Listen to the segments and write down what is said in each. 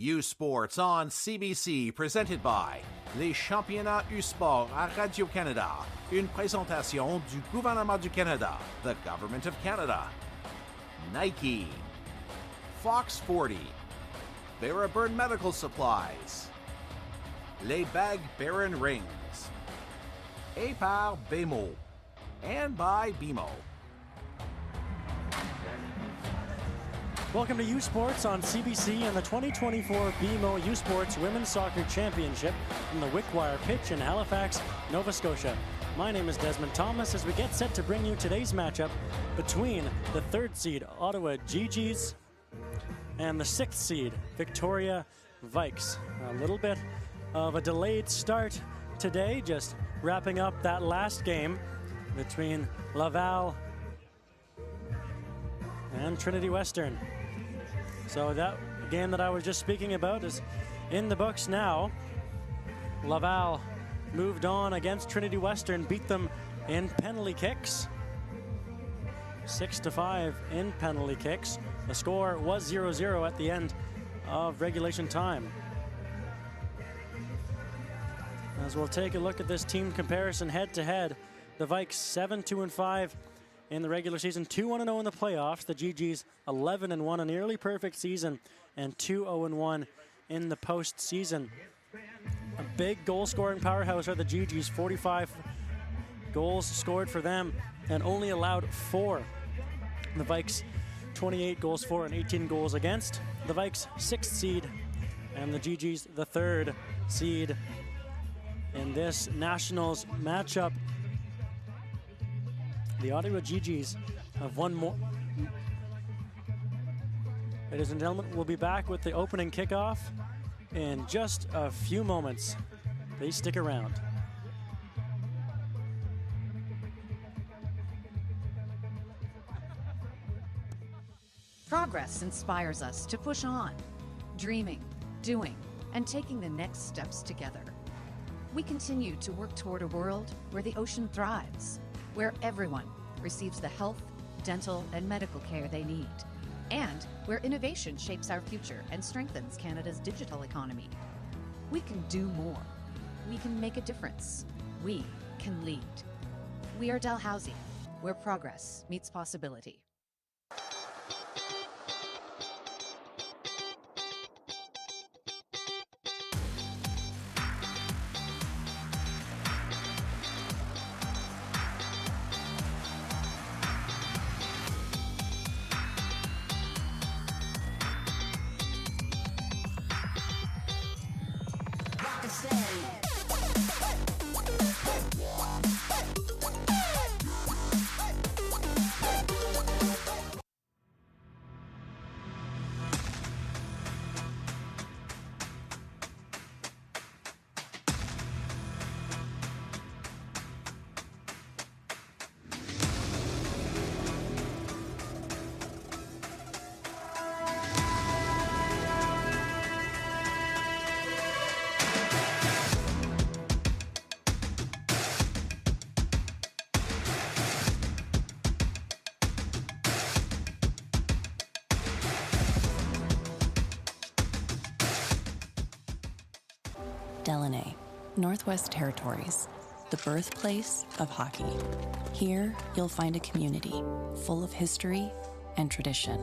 U Sports on CBC, presented by les Championnats U Sport à Radio-Canada. Une présentation du gouvernement du Canada, the Government of Canada. Nike, Fox 40, Barraburn Medical Supplies, Les Bag Baron Rings, et par BMO, and by BMO. Welcome to U Sports on CBC and the 2024 BMO U Sports Women's Soccer Championship from the Wickwire pitch in Halifax, Nova Scotia. My name is Desmond Thomas as we get set to bring you today's matchup between the 3rd seed Ottawa GGs and the 6th seed Victoria Vikes. A little bit of a delayed start today, just wrapping up that last game between Laval and Trinity Western. So that game that I was just speaking about is in the books now. Laval moved on against Trinity Western, beat them in penalty kicks. 6-5 in penalty kicks. The score was 0-0 at the end of regulation time. As we'll take a look at this team comparison head to head, the Vikes 7-2-5 in the regular season, 2-1-0 in the playoffs. The GGs 11-1, a nearly perfect season, and 2-0-1 in the postseason. A big goal-scoring powerhouse are the GGs, 45 goals scored for them and only allowed 4. The Vikes 28 goals for and 18 goals against. The Vikes 6th seed and the GGs the 3rd seed in this Nationals matchup. The Ottawa GGs have one more. Ladies and gentlemen, we'll be back with the opening kickoff in just a few moments. Please stick around. Progress inspires us to push on, dreaming, doing, and taking the next steps together. We continue to work toward a world where the ocean thrives, where everyone receives the health, dental, and medical care they need, and where innovation shapes our future and strengthens Canada's digital economy. We can do more. We can make a difference. We can lead. We are Dalhousie, where progress meets possibility. Delaney, Northwest Territories, the birthplace of hockey. Here, you'll find a community full of history and tradition.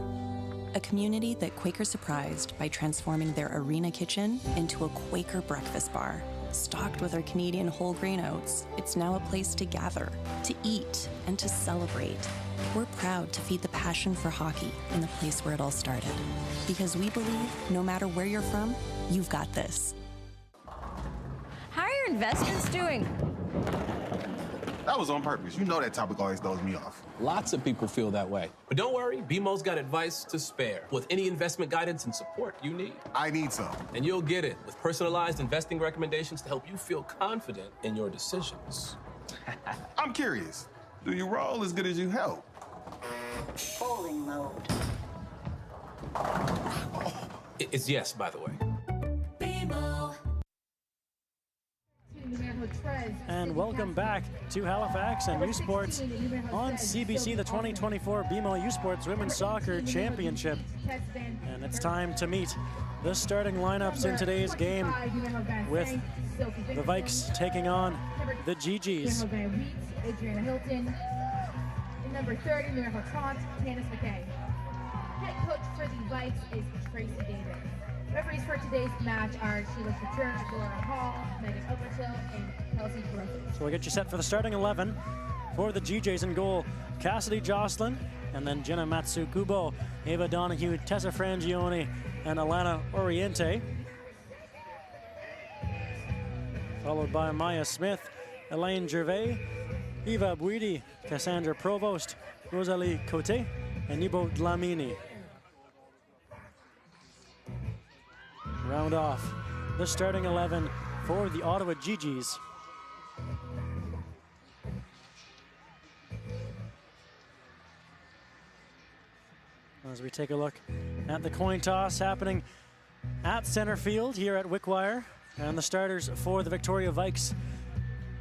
A community that Quaker surprised by transforming their arena kitchen into a Quaker breakfast bar. Stocked with our Canadian whole grain oats, it's now a place to gather, to eat, and to celebrate. We're proud to feed the passion for hockey in the place where it all started. Because we believe, no matter where you're from, you've got this. How are your investments doing? That was on purpose. You know that topic always throws me off. Lots of people feel that way. But don't worry, BMO's got advice to spare with any investment guidance and support you need. I need some. And you'll get it with personalized investing recommendations to help you feel confident in your decisions. I'm curious. Do you roll as good as you help? Bowling mode. It's yes, by the way. And and welcome back to Halifax and U Sports on CBC, the 2024 BMO U Sports Women's Soccer Championship. And it's time to meet the starting lineups in today's game, with the Vikes taking on the GGs. Adriana Hilton. In number 30, Miracle Trant, Candice McKay. Head coach for the Vikes is Tracy Davis. Referees for today's match are Sheila Couture, Laura Hall, Megan Obertil, and Kelsey Brooks. So we'll get you set for the starting 11 for the GJs. In goal, Cassidy Jocelyn, and then Jenna Matsukubo, Ava Donahue, Tessa Frangione, and Alana Oriente. Followed by Maya Smith, Elaine Gervais, Eva Buidi, Cassandra Provost, Rosalie Cote, and Nibo Dlamini. Round off the starting 11 for the Ottawa GGs. As we take a look at the coin toss happening at center field here at Wickwire, and the starters for the Victoria Vikes: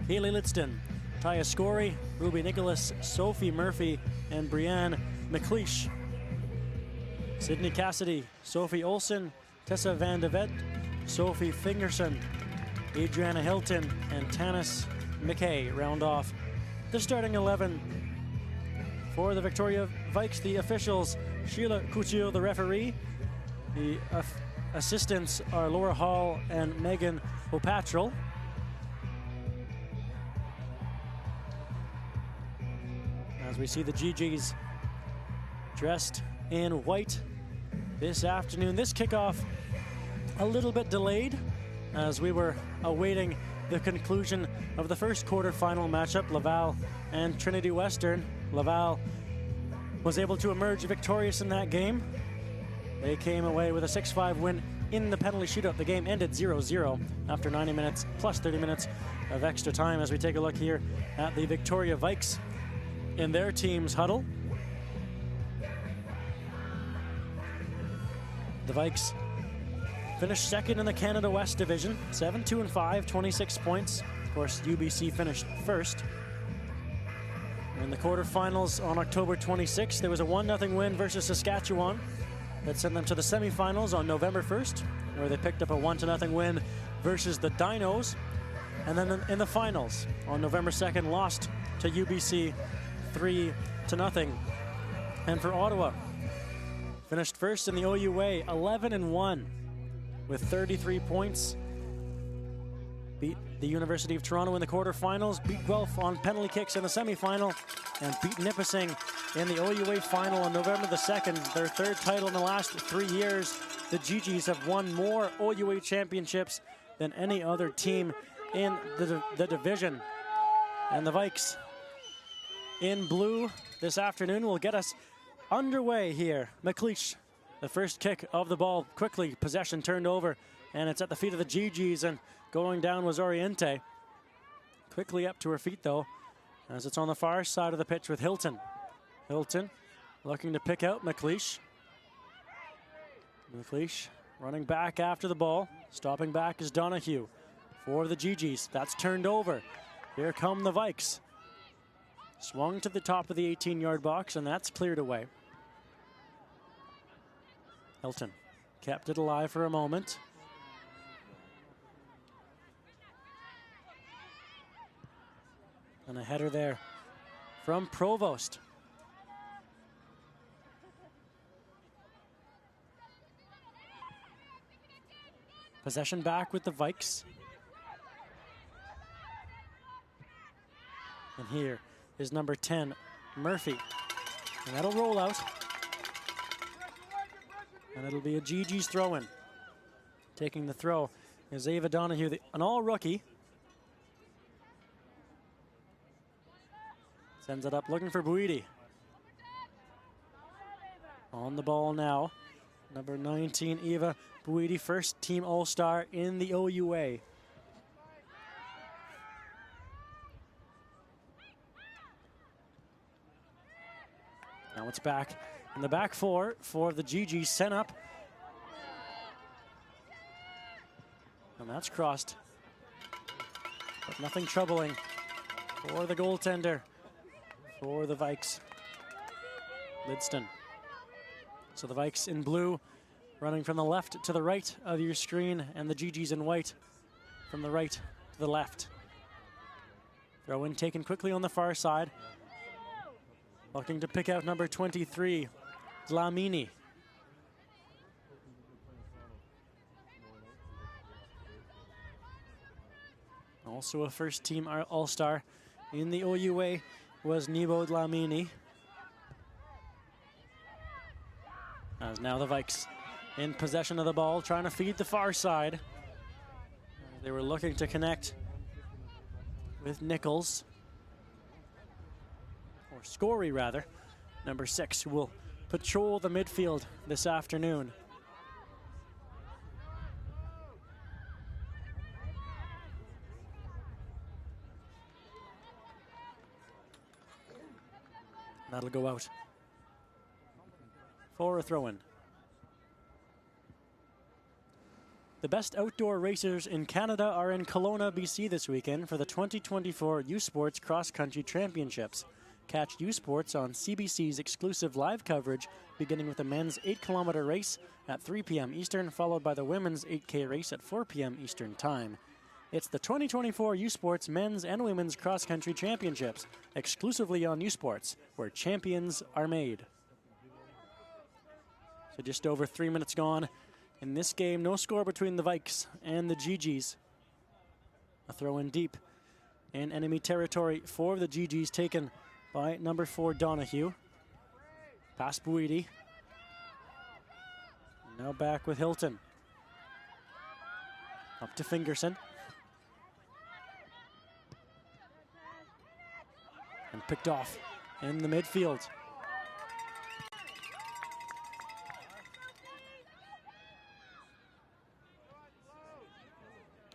Haley Lidston, Taya Scory, Ruby Nicholas, Sophie Murphy, and Brianne McLeish. Sydney Cassidy, Sophie Olsen, Tessa Van de Vet, Sophie Fingerson, Adriana Hilton, and Tanis McKay round off the starting 11 for the Victoria Vikes. The officials: Sheila Couture, the referee. The assistants are Laura Hall and Megan O'Patrol. As we see the GGs dressed in white this afternoon. This kickoff a little bit delayed as we were awaiting the conclusion of the first quarterfinal matchup, Laval and Trinity Western. Laval was able to emerge victorious in that game. They came away with a 6-5 win in the penalty shootout. The game ended 0-0 after 90 minutes plus 30 minutes of extra time. As we take a look here at the Victoria Vikes in their team's huddle. The Vikes finished second in the Canada West Division, 7-2-5, 26 points. Of course, UBC finished first. In the quarterfinals on October 26th, there was a 1-0 win versus Saskatchewan that sent them to the semifinals on November 1st, where they picked up a 1-0 win versus the Dinos. And then in the finals on November 2nd, lost to UBC 3-0. And for Ottawa, finished first in the OUA, 11-1 with 33 points. Beat the University of Toronto in the quarterfinals, beat Guelph on penalty kicks in the semifinal, and beat Nipissing in the OUA final on November the 2nd. Their third title in the last 3 years. The GGs have won more OUA championships than any other team in the division. And the Vikes in blue this afternoon will get us underway here. McLeish, the first kick of the ball, quickly possession turned over, and it's at the feet of the GGs, and going down was Oriente. Quickly up to her feet though, as it's on the far side of the pitch with Hilton. Hilton looking to pick out McLeish. McLeish running back after the ball. Stopping back is Donahue for the GGs. That's turned over. Here come the Vikes. Swung to the top of the 18-yard box, and that's cleared away. Hilton kept it alive for a moment. And a header there from Provost. Possession back with the Vikes. And here is number 10, Murphy. And that'll roll out. And it'll be a GG's throw-in. Taking the throw is Ava Donahue, an all-rookie. Sends it up looking for Buidi. On the ball now. Number 19, Eva Buidi, first team All-Star in the OUA. Now it's back in the back four for the GG, sent up. And that's crossed. But nothing troubling for the goaltender for the Vikes, Lidston. So the Vikes in blue running from the left to the right of your screen, and the GGs in white from the right to the left. Throw in taken quickly on the far side. Looking to pick out number 23, Dlamini. Also a first-team All-Star in the OUA was Nebo Dlamini. As now the Vikes in possession of the ball, trying to feed the far side. They were looking to connect with Nichols, or Scory rather, number 6, who will patrol the midfield this afternoon. That'll go out for a throw-in. The best outdoor racers in Canada are in Kelowna, BC this weekend for the 2024 U Sports Cross Country Championships. Catch U Sports on CBC's exclusive live coverage, beginning with the men's 8-kilometer race at 3 p.m. Eastern, followed by the women's 8K race at 4 p.m. Eastern Time. It's the 2024 U Sports Men's and Women's Cross Country Championships, exclusively on U Sports, where champions are made. So just over 3 minutes gone in this game. No score between the Vikes and the GGs. A throw in deep in enemy territory for the GGs, taken by number 4 Donahue. Pass Buidi. Now back with Hilton. Up to Fingerson. And picked off in the midfield.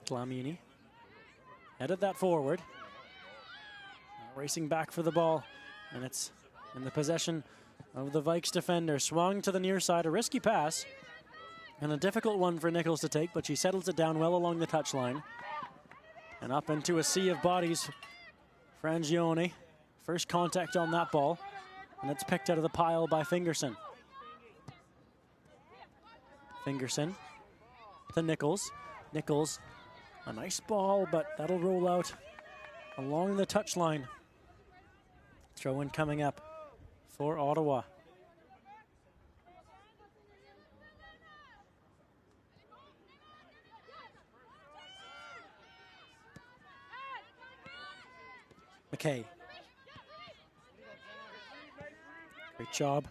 Dlamini headed that forward. Now racing back for the ball, and it's in the possession of the Vikes defender. Swung to the near side, a risky pass, and a difficult one for Nichols to take, but she settles it down well along the touchline. And up into a sea of bodies, Frangione. First contact on that ball, and it's picked out of the pile by Fingerson. Fingerson to Nichols. Nichols, a nice ball, but that'll roll out along the touchline. Throw-in coming up for Ottawa. McKay. Great job.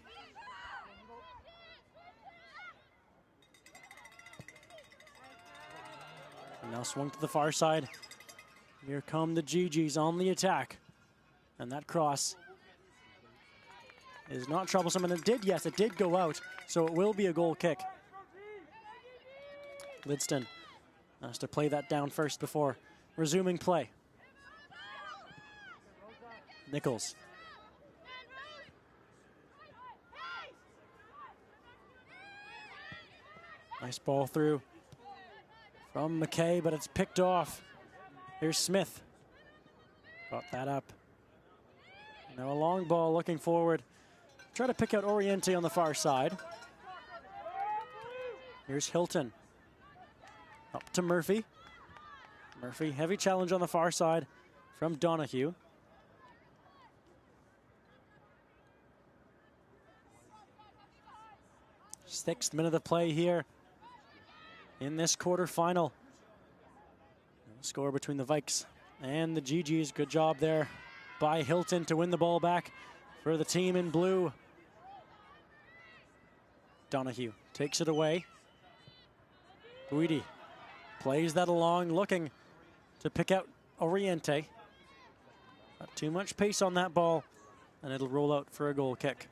And now swung to the far side. Here come the GGs on the attack. And that cross is not troublesome. And it did go out. So it will be a goal kick. Lidston has to play that down first before resuming play. Nichols. Nice ball through from McKay, but it's picked off. Here's Smith. Got that up. Now a long ball looking forward. Try to pick out Oriente on the far side. Here's Hilton. Up to Murphy. Murphy, heavy challenge on the far side from Donahue. Sixth minute of play here in this quarterfinal. Score between the Vikes and the GGs. Good job there by Hilton to win the ball back for the team in blue. Donahue takes it away. Buidi plays that along, looking to pick out Oriente. Not too much pace on that ball, and it'll roll out for a goal kick.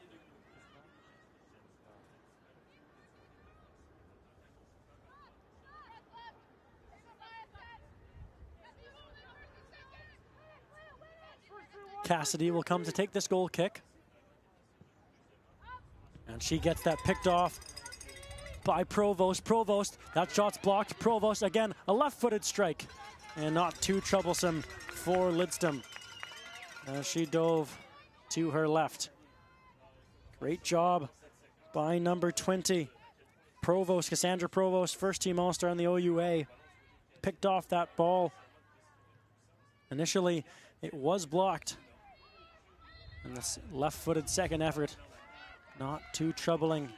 Cassidy will come to take this goal kick. And she gets that picked off by Provost. Provost, that shot's blocked. Provost, again, a left-footed strike. And not too troublesome for Lidston. as she dove to her left. Great job by number 20, Provost, Cassandra Provost, first team All-Star in the OUA. Picked off that ball. Initially, it was blocked. And this left-footed second effort, not too troubling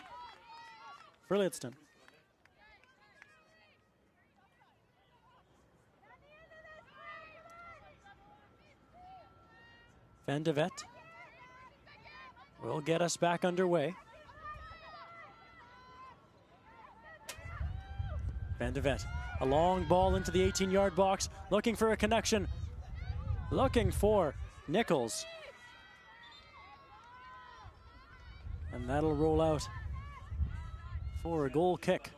for Lidston. Van de Vet will get us back underway. Van de Vet, a long ball into the 18-yard box, looking for a connection, looking for Nichols. And that'll roll out for a goal kick.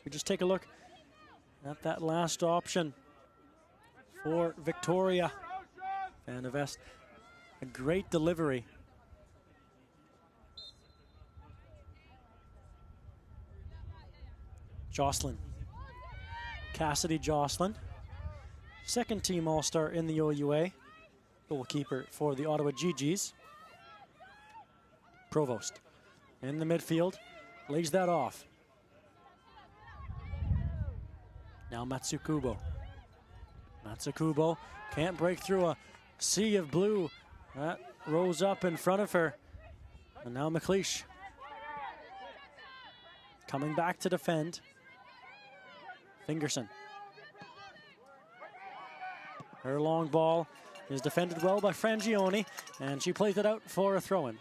We just take a look at that last option for Victoria. Van de Vet, a great delivery. Jocelyn. Cassidy Jocelyn, second team All-Star in the OUA, goalkeeper for the Ottawa GGs. Provost in the midfield, lays that off. Now Matsukubo. Matsukubo can't break through a sea of blue. That rose up in front of her. And now McLeish coming back to defend. Fingerson. Her long ball is defended well by Frangioni, and she plays it out for a throw-in.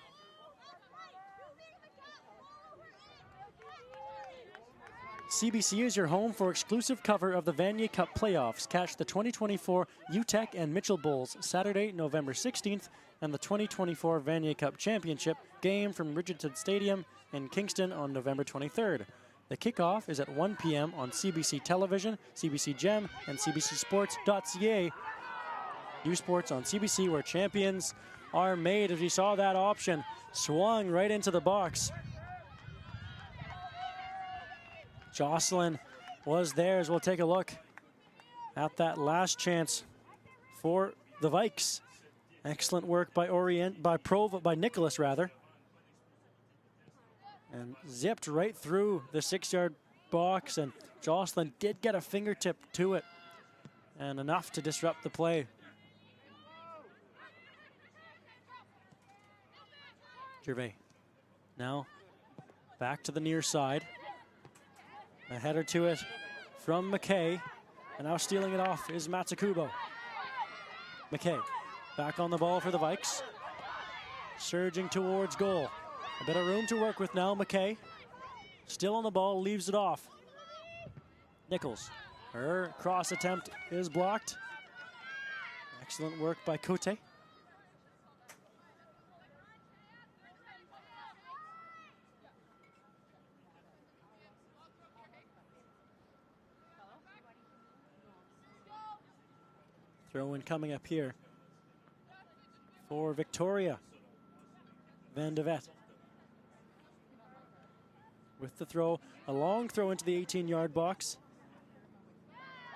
CBC is your home for exclusive cover of the Vanier Cup playoffs. Catch the 2024 UTEC and Mitchell Bulls Saturday, November 16th, and the 2024 Vanier Cup Championship game from Richardson Stadium in Kingston on November 23rd. The kickoff is at 1 p.m. on CBC Television, CBC Gem, and CBCSports.ca. U Sports on CBC, where champions are made. As we saw that option, swung right into the box. Jocelyn was there, as we'll take a look at that last chance for the Vikes. Excellent work by Nicholas rather. And zipped right through the 6-yard box, and Jocelyn did get a fingertip to it, and enough to disrupt the play. Gervais now back to the near side. A header to it from McKay, and now stealing it off is Matsukubo. McKay back on the ball for the Vikes, surging towards goal. A bit of room to work with now. McKay still on the ball, leaves it off. Nichols, her cross attempt is blocked. Excellent work by Cote. Throw-in coming up here for Victoria. Van de Vet with the throw, a long throw into the 18-yard box.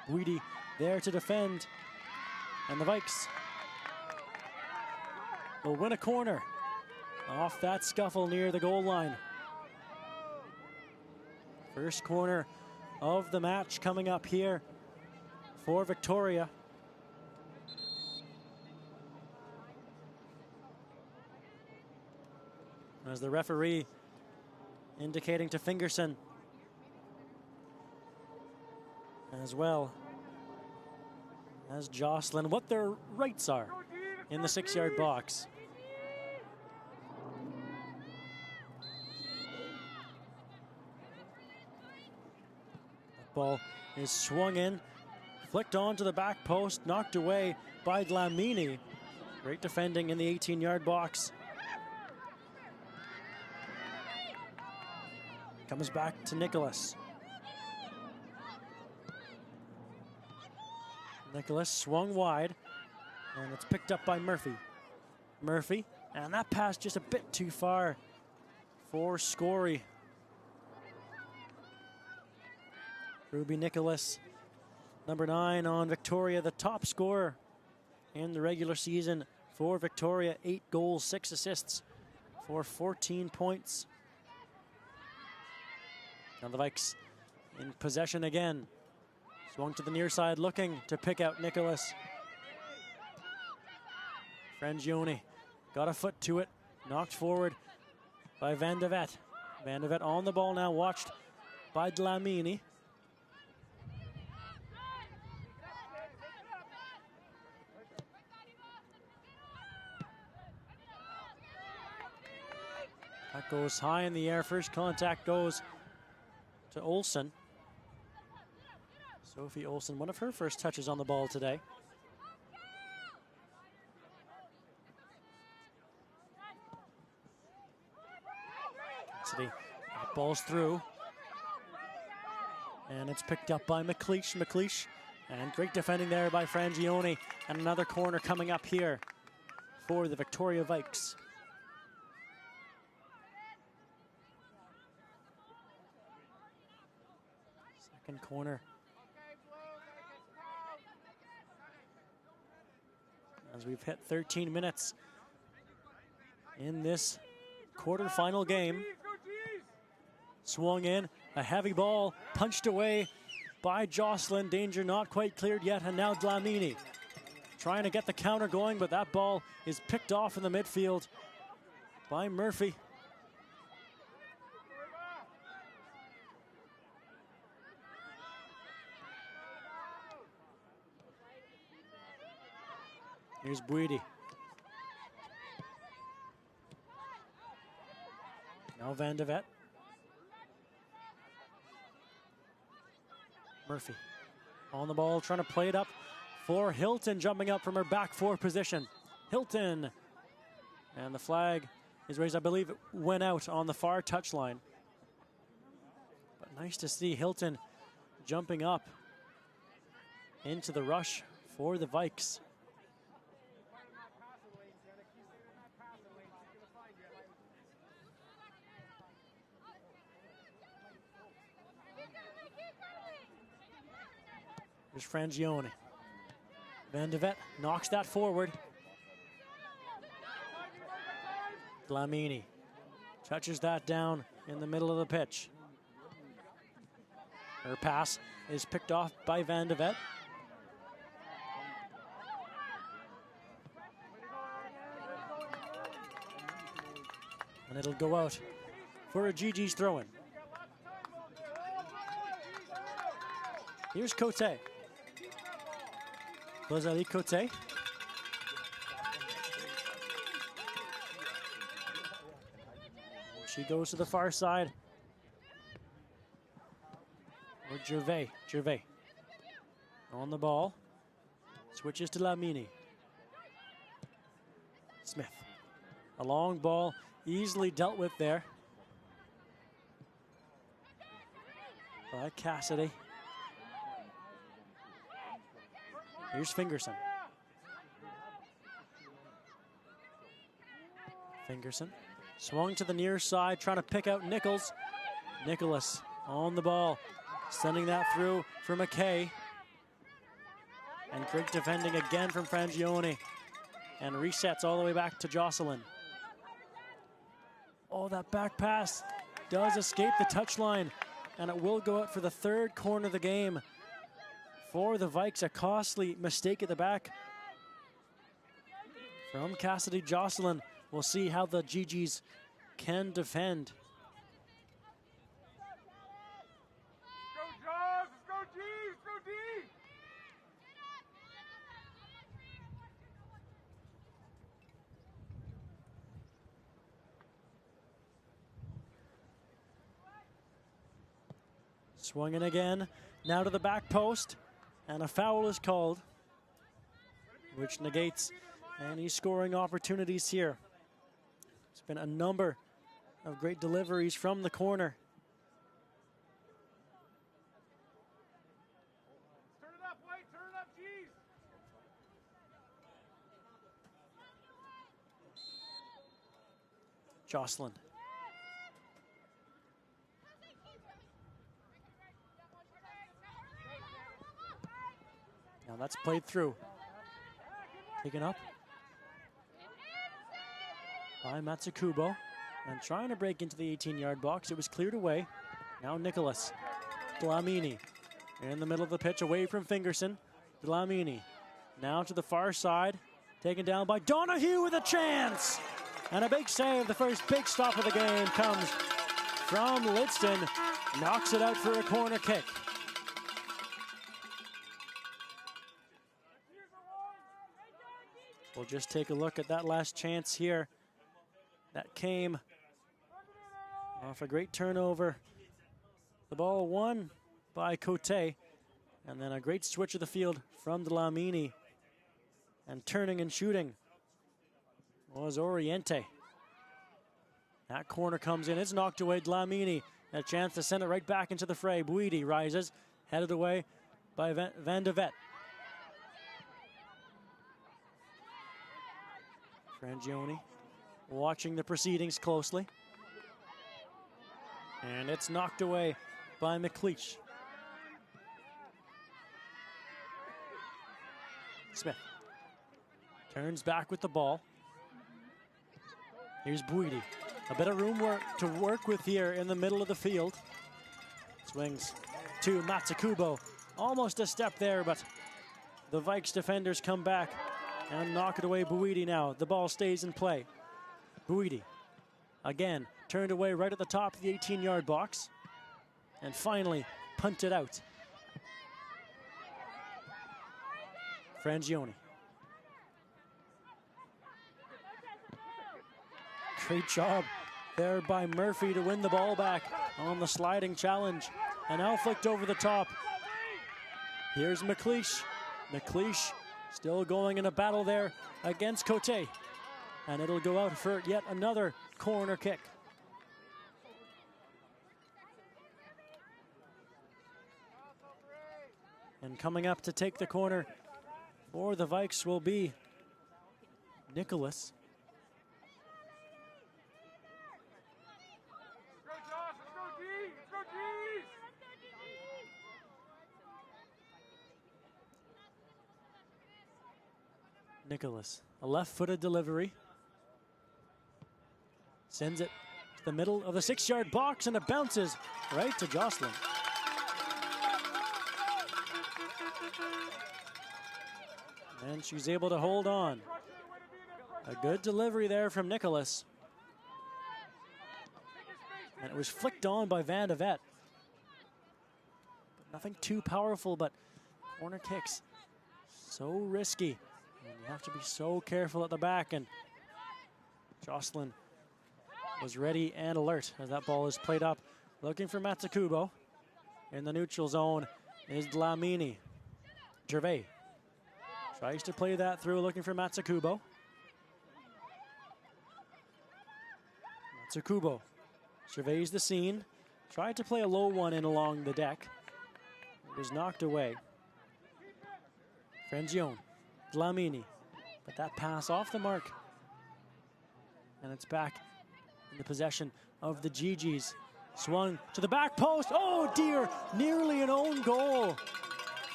Weedy there to defend, and the Vikes will win a corner off that scuffle near the goal line. First corner of the match coming up here for Victoria. As the referee indicating to Fingerson as well as Jocelyn what their rights are in the 6-yard box. That ball is swung in, flicked onto the back post, knocked away by Dlamini. Great defending in the 18-yard box. Comes back to Nicholas. Nicholas swung wide, and it's picked up by Murphy. Murphy, and that pass just a bit too far for Scory. Ruby Nicholas, number 9 on Victoria, the top scorer in the regular season for Victoria. 8 goals, 6 assists for 14 points. Now the Vikes in possession again. Swung to the near side, looking to pick out Nicholas. Frangioni got a foot to it, knocked forward by Van de Vet. Van de Vet on the ball now, watched by Dlamini. That goes high in the air. First contact goes to Olsen. Sophie Olsen, one of her first touches on the ball today. Cassidy, ball's through. And it's picked up by McLeish. McLeish, and great defending there by Frangioni. And another corner coming up here for the Victoria Vikes. Second corner. As we've hit 13 minutes in this quarterfinal game. Swung in, a heavy ball, punched away by Jocelyn. Danger not quite cleared yet, and now Dlamini trying to get the counter going, but that ball is picked off in the midfield by Murphy. Here's Buidi. Now Van de Vet. Murphy on the ball, trying to play it up for Hilton, jumping up from her back 4 position. Hilton. And the flag is raised. I believe it went out on the far touchline. But nice to see Hilton jumping up into the rush for the Vikes. There's Frangioni. Van de Vet knocks that forward. Dlamini touches that down in the middle of the pitch. Her pass is picked off by Van de Vet. And it'll go out for a GG's throw-in. Here's Cote. Rosalie Cote. She goes to the far side. Or Gervais. Gervais. On the ball. Switches to Dlamini. Smith. A long ball, easily dealt with there by Cassidy. Here's Fingerson. Fingerson swung to the near side, trying to pick out Nichols. Nicholas on the ball, sending that through for McKay. And great defending again from Frangioni. And resets all the way back to Jocelyn. Oh, that back pass does escape the touchline. And it will go out for the 3rd corner of the game. For the Vikes, a costly mistake at the back from Cassidy. Jocelyn. We'll see how the GGs can defend. Go Jaws, let's go G, let's go D. Swung in again, now to the back post. And a foul is called, which negates any scoring opportunities here. There's been a number of great deliveries from the corner. Turn it up, White, turn it up, G's. Jocelyn. Now that's played through. Taken up by Matsukubo. And trying to break into the 18-yard box. It was cleared away. Now Nicholas. Dlamini in the middle of the pitch, away from Fingerson. Dlamini now to the far side. Taken down by Donahue with a chance. And a big save. The first big stop of the game comes from Lidston. Knocks it out for a corner kick. We'll just take a look at that last chance here. That came off a great turnover. The ball won by Cote. And then a great switch of the field from Dlamini. And turning and shooting was Oriente. That corner comes in. It's knocked away. Dlamini. A chance to send it right back into the fray. Buidi rises. Headed away by Van de Vet. Frangioni watching the proceedings closely. And it's knocked away by McLeish. Smith turns back with the ball. Here's Buidi. A bit of room to work with here in the middle of the field. Swings to Matsukubo. Almost a step there, but the Vikes defenders come back and knock it away. Buidi now. The ball stays in play. Buidi again turned away right at the top of the 18-yard box. And finally punted out. Frangioni. Great job there by Murphy to win the ball back on the sliding challenge. And now flicked over the top. Here's McLeish. McLeish still going in a battle there against Cote. And it'll go out for yet another corner kick. And coming up to take the corner for the Vikes will be Nicholas. Nicholas, a left-footed delivery. Sends it to the middle of the 6-yard box and it bounces right to Jocelyn. And she's able to hold on. A good delivery there from Nicholas. And it was flicked on by Van de Vet. Nothing too powerful, but corner kicks, so risky. And you have to be so careful at the back. And Jocelyn was ready and alert as that ball is played up. Looking for Matsukubo. In the neutral zone is Dlamini. Gervais tries to play that through, looking for Matsukubo. Matsukubo surveys the scene. Tried to play a low one in along the deck. It was knocked away. Frangione. Dlamini, but that pass off the mark. And it's back in the possession of the GGs. Swung to the back post. Oh dear, nearly an own goal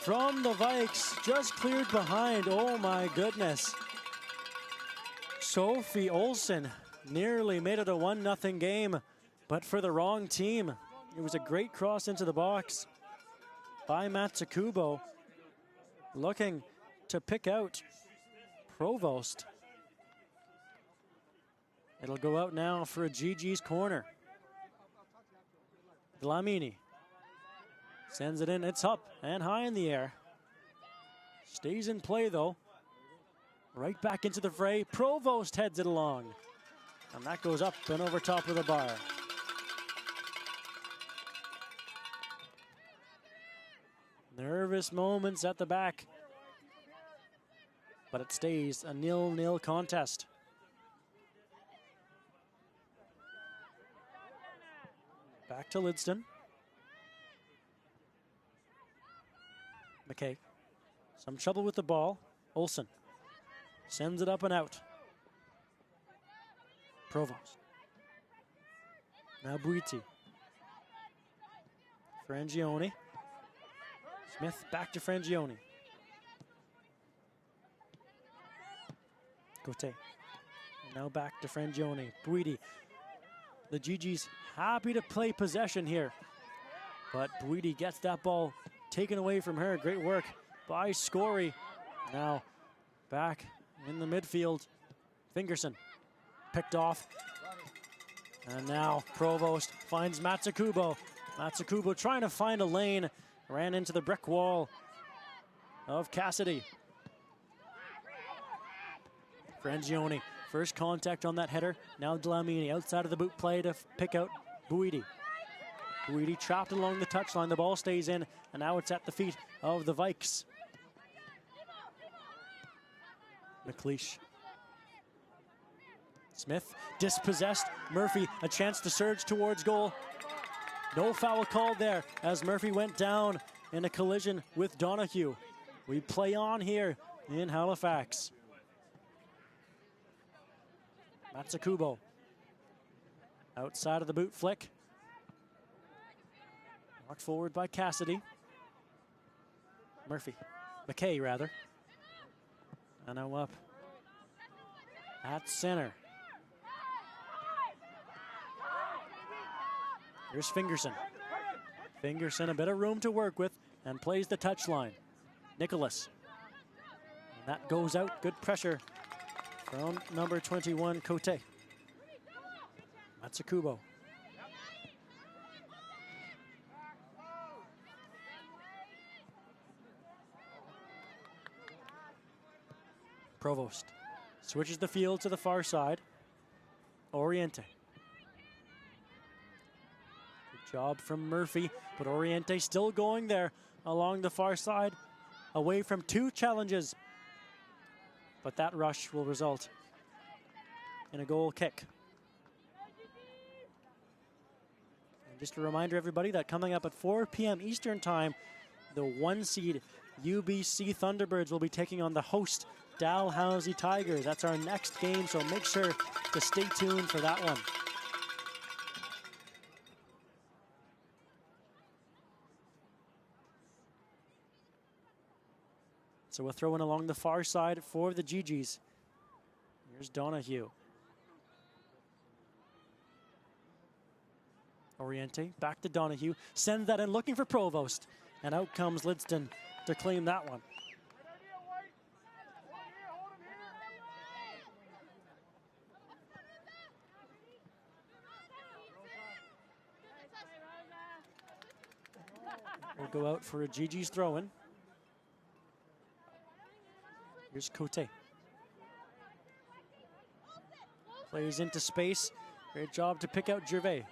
from the Vikes. Just cleared behind, oh my goodness. Sophie Olsen nearly made it a 1-0 game, but for the wrong team. It was a great cross into the box by Matsukubo, looking to pick out Provost. It'll go out now for a GG's corner. Dlamini sends it in. It's up and high in the air. Stays in play though. Right back into the fray. Provost heads it along. And that goes up and over top of the bar. Nervous moments at the back. But it stays a 0-0 contest. Back to Lidston. McKay. Some trouble with the ball. Olsen sends it up and out. Provost. Now Buiti. Frangioni. Smith back to Frangioni. Cote. And now back to Frangione. Buidi. The GG's happy to play possession here. But Buidi gets that ball taken away from her. Great work by Scory. Now back in the midfield. Fingerson picked off. And now Provost finds Matsukubo. Matsukubo trying to find a lane. Ran into the brick wall of Cassidy. Frangione, first contact on that header. Now Dlamini outside of the boot play to pick out Buidi. Buidi trapped along the touchline. The ball stays in, and now it's at the feet of the Vikes. McLeish. Smith dispossessed. Murphy, a chance to surge towards goal. No foul called there as Murphy went down in a collision with Donahue. We play on here in Halifax. Matsukubo. Outside of the boot flick. Knocked forward by Cassidy. Murphy. McKay, rather. And now up at center. Here's Fingerson. Fingerson, a bit of room to work with, and plays the touchline. Nicholas. And that goes out. Good pressure from number 21, Cote. Matsukubo. Provost switches the field to the far side. Oriente. Good job from Murphy, but Oriente still going there along the far side, away from two challenges. But that rush will result in a goal kick. And just a reminder, everybody, that coming up at 4 p.m. Eastern Time, the 1 seed UBC Thunderbirds will be taking on the host Dalhousie Tigers. That's our next game, so make sure to stay tuned for that one. So we'll throw in along the far side for the GGs. Here's Donahue. Oriente back to Donahue. Sends that in looking for Provost. And out comes Lidston to claim that one. We'll go out for a GG's throw-in. Here's Cote. Plays into space. Great job to pick out Gervais.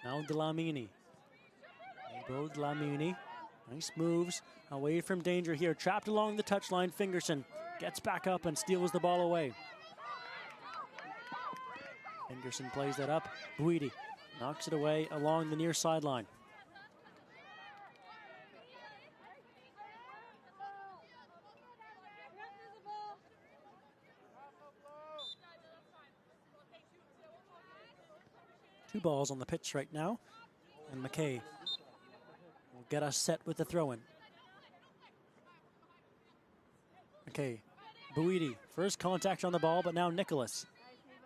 Now Dlamini. Nebo Dlamini. Nice moves. Away from danger here. Trapped along the touchline. Fingerson gets back up and steals the ball away. Fingerson plays that up. Buidi knocks it away along the near sideline. Two balls on the pitch right now, and McKay will get us set with the throw-in. McKay, Buidi, first contact on the ball, but now Nicholas.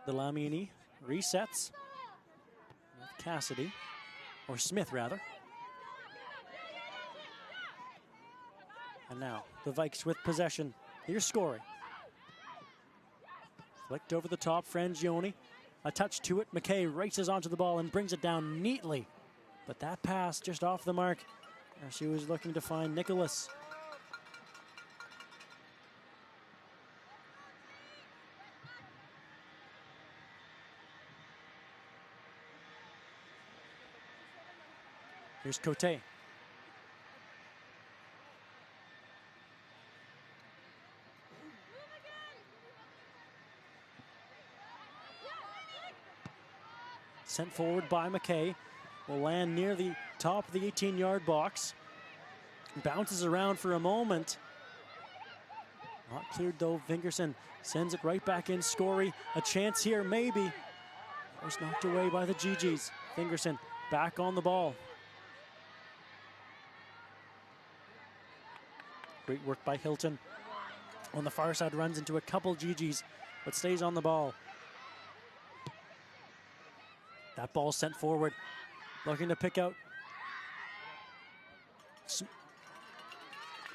Dlamini resets with Cassidy, or Smith rather. And now the Vikes with possession. Here's scoring. Flicked over the top, Frangione. A touch to it. McKay races onto the ball and brings it down neatly. But that pass just off the mark as she was looking to find Nicholas. Here's Cote. Sent forward by McKay. Will land near the top of the 18-yard box. Bounces around for a moment. Not cleared though. Fingerson sends it right back in. Scory, a chance here maybe. That was knocked away by the GGs. Fingerson back on the ball. Great work by Hilton. On the far side, runs into a couple GGs, but stays on the ball. That ball sent forward, looking to pick out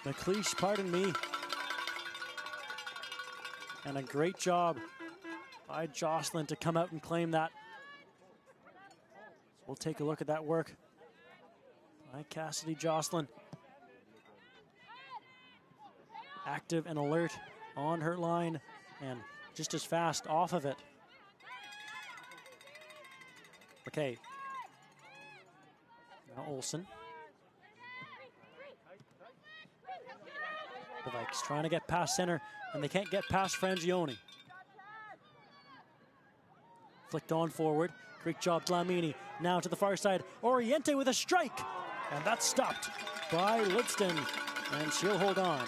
McLeish, pardon me. And a great job by Jocelyn to come out and claim that. So we'll take a look at that work by Cassidy Jocelyn. Active and alert on her line and just as fast off of it. Okay. Now Olsen. The Vikes trying to get past center, and they can't get past Frangioni. Flicked on forward. Great job, Dlamini. Now to the far side. Oriente with a strike. And that's stopped by Lidston. And she'll hold on.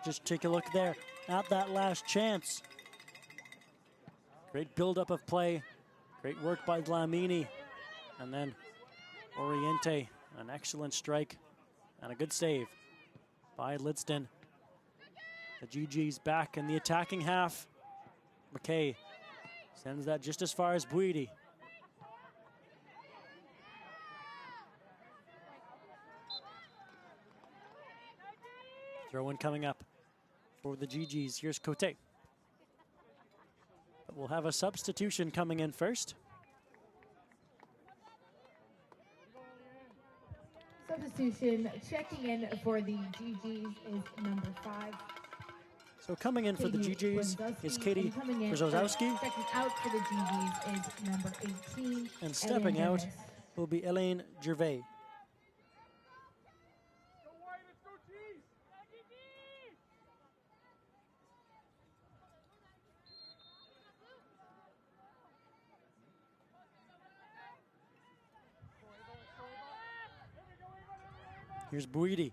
Just take a look there at that last chance. Great buildup of play. Great work by Dlamini. And then Oriente, an excellent strike and a good save by Lidston. The GG's back in the attacking half. McKay sends that just as far as Buidi. Throw in coming up for the GG's. Here's Cote. But we'll have a substitution coming in first. Substitution checking in for the GG's is number 5. So coming in for the GG's is Katie Brzozowski. Checking out for the GG's is number 18. And stepping out will be Elaine Gervais. Here's Buidi.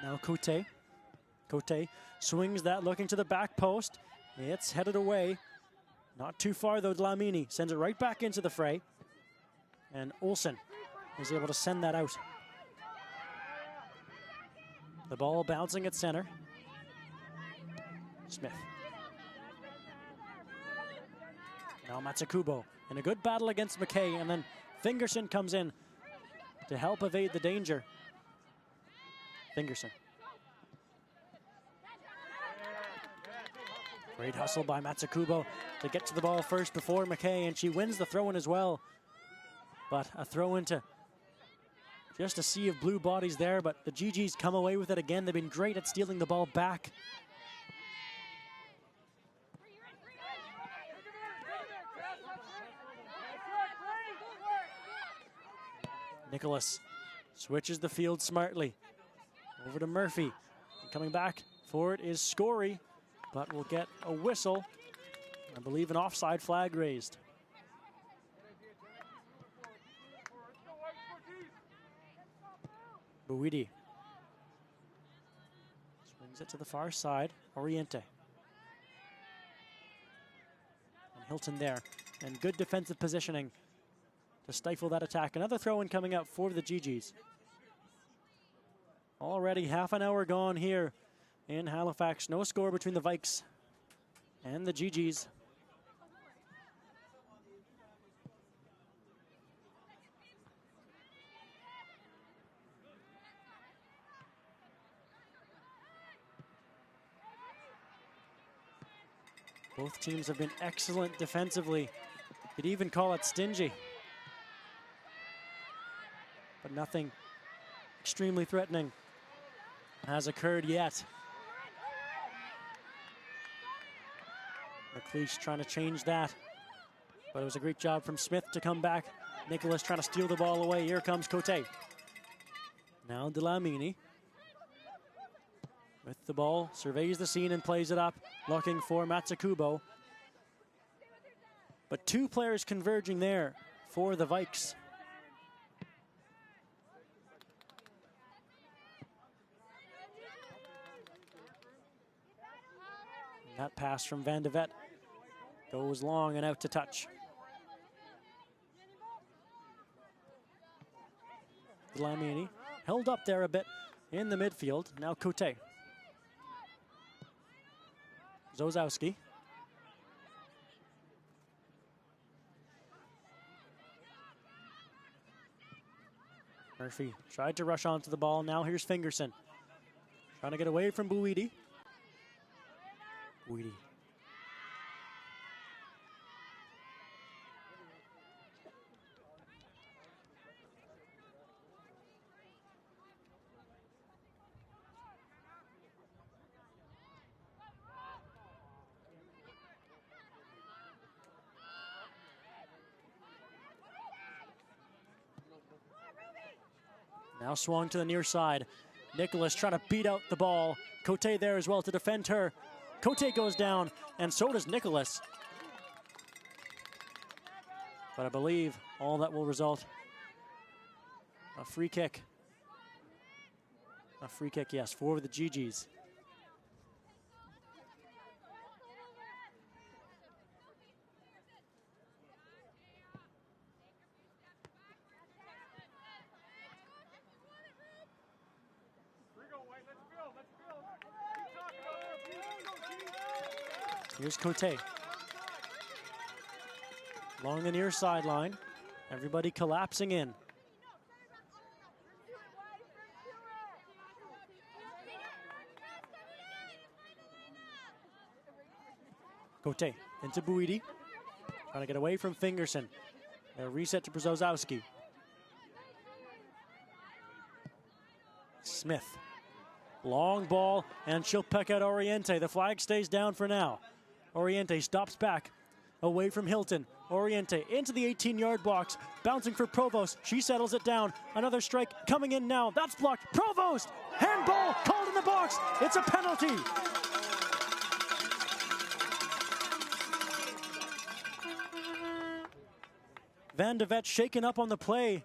Now Cote. Cote swings that, looking to the back post. It's headed away. Not too far though, Dlamini sends it right back into the fray. And Olsen is able to send that out. The ball bouncing at center. Smith. Now Matsukubo in a good battle against McKay, and then Fingerson comes in to help evade the danger. Fingerson. Great hustle by Matsukubo to get to the ball first before McKay, and she wins the throw-in as well. But a throw into just a sea of blue bodies there, but the GG's come away with it again. They've been great at stealing the ball back. Nicholas switches the field smartly. Over to Murphy. And coming back for it is Scory, but will get a whistle. I believe an offside flag raised. Buidi swings it to the far side. Oriente. And Hilton there. And good defensive positioning to stifle that attack. Another throw-in coming out for the GG's. Already half an hour gone here in Halifax. No score between the Vikes and the GG's. Both teams have been excellent defensively. Could even call it stingy. But nothing extremely threatening has occurred yet. McLeish trying to change that, but it was a great job from Smith to come back. Nicholas trying to steal the ball away. Here comes Cote. Now Dlamini with the ball, surveys the scene and plays it up, looking for Matsukubo. But two players converging there for the Vikes. That pass from Van de Vet goes long and out to touch. Dlamini held up there a bit in the midfield. Now Cote. Zozowski. Murphy tried to rush onto the ball. Now here's Fingerson. Trying to get away from Buidi. Buidi. Now swung to the near side. Nicholas trying to beat out the ball. Cote there as well to defend her. Cote goes down, and so does Nicholas. But I believe all that will result a free kick. A free kick, yes, for the GGs. Here's Cote. Along the near sideline. Everybody collapsing in. Cote into Buidi. Trying to get away from Fingerson. A reset to Brzozowski. Smith. Long ball, and she'll peck out Oriente. The flag stays down for now. Oriente stops back, away from Hilton. Oriente into the 18-yard box, bouncing for Provost. She settles it down. Another strike coming in now. That's blocked. Provost! Handball called in the box. It's a penalty. Van de Vet shaken up on the play,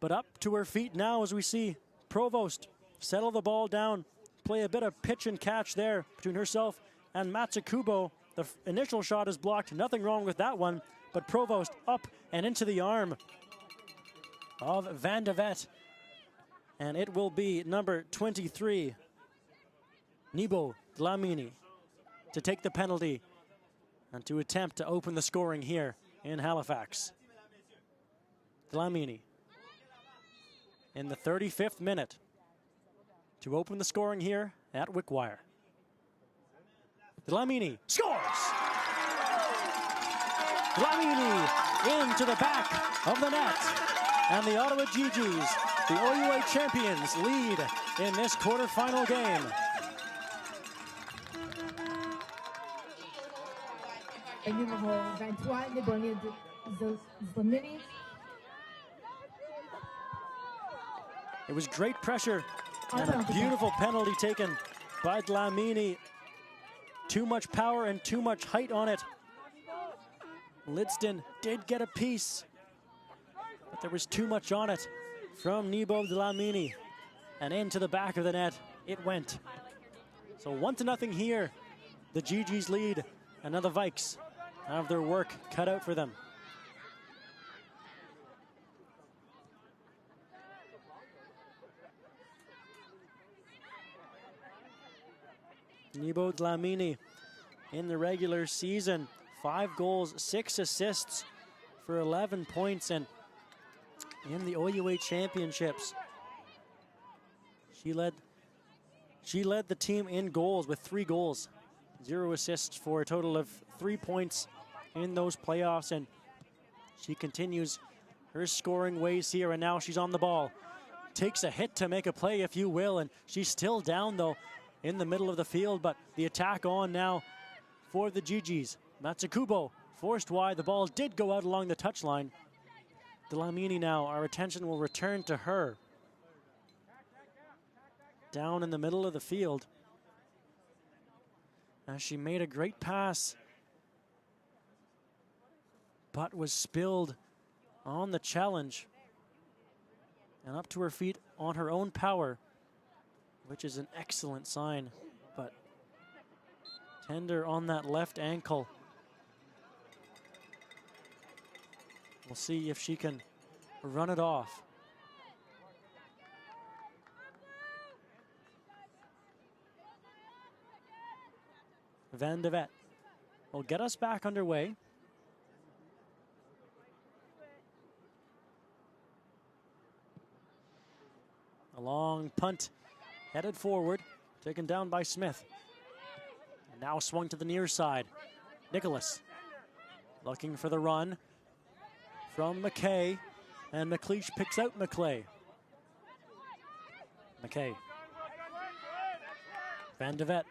but up to her feet now as we see Provost settle the ball down, play a bit of pitch and catch there between herself and Matsukubo. The initial shot is blocked. Nothing wrong with that one, but Provost up and into the arm of Van de Vet. And it will be number 23, Nibo Dlamini, to take the penalty and to attempt to open the scoring here in Halifax. Dlamini in the 35th minute to open the scoring here at Wickwire. Dlamini scores! Dlamini into the back of the net. And the Ottawa GGs, the OUA champions, lead in this quarterfinal game. Numéro 23, Dlamini. It was great pressure and a beautiful penalty taken by Dlamini. Too much power and too much height on it. Lidston did get a piece, but there was too much on it from Nibo Dlamini. And into the back of the net it went. So 1-0 here. The GGs lead, and now the Vikes have their work cut out for them. Nibo Dlamini in the regular season, 5 goals, 6 assists for 11 points, and in the OUA championships, she led the team in goals with 3 goals, 0 assists for a total of 3 points in those playoffs, and she continues her scoring ways here, and now she's on the ball. Takes a hit to make a play, if you will, and she's still down though in the middle of the field, but the attack on now for the GGs. Matsukubo forced wide. The ball did go out along the touchline. Dlamini now, our attention will return to her. Down in the middle of the field. As she made a great pass, but was spilled on the challenge. And up to her feet on her own power, which is an excellent sign, but tender on that left ankle. We'll see if she can run it off. Van de Vet will get us back underway. A long punt headed forward, taken down by Smith. And now swung to the near side. Nicholas looking for the run from McKay, and McLeish picks out McClay. McKay. Van de Vet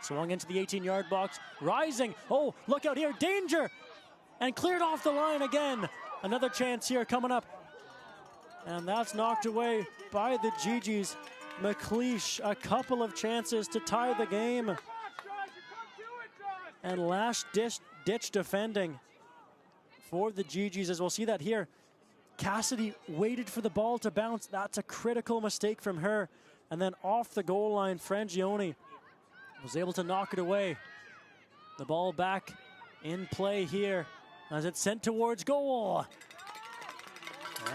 swung into the 18-yard box, rising. Oh, look out here, danger! And cleared off the line again. Another chance here coming up. And that's knocked away by the GGs. McLeish, a couple of chances to tie the game. And last ditch defending for the GGs, as we'll see that here. Cassidy waited for the ball to bounce. That's a critical mistake from her. And then off the goal line, Frangioni was able to knock it away. The ball back in play here as it's sent towards goal.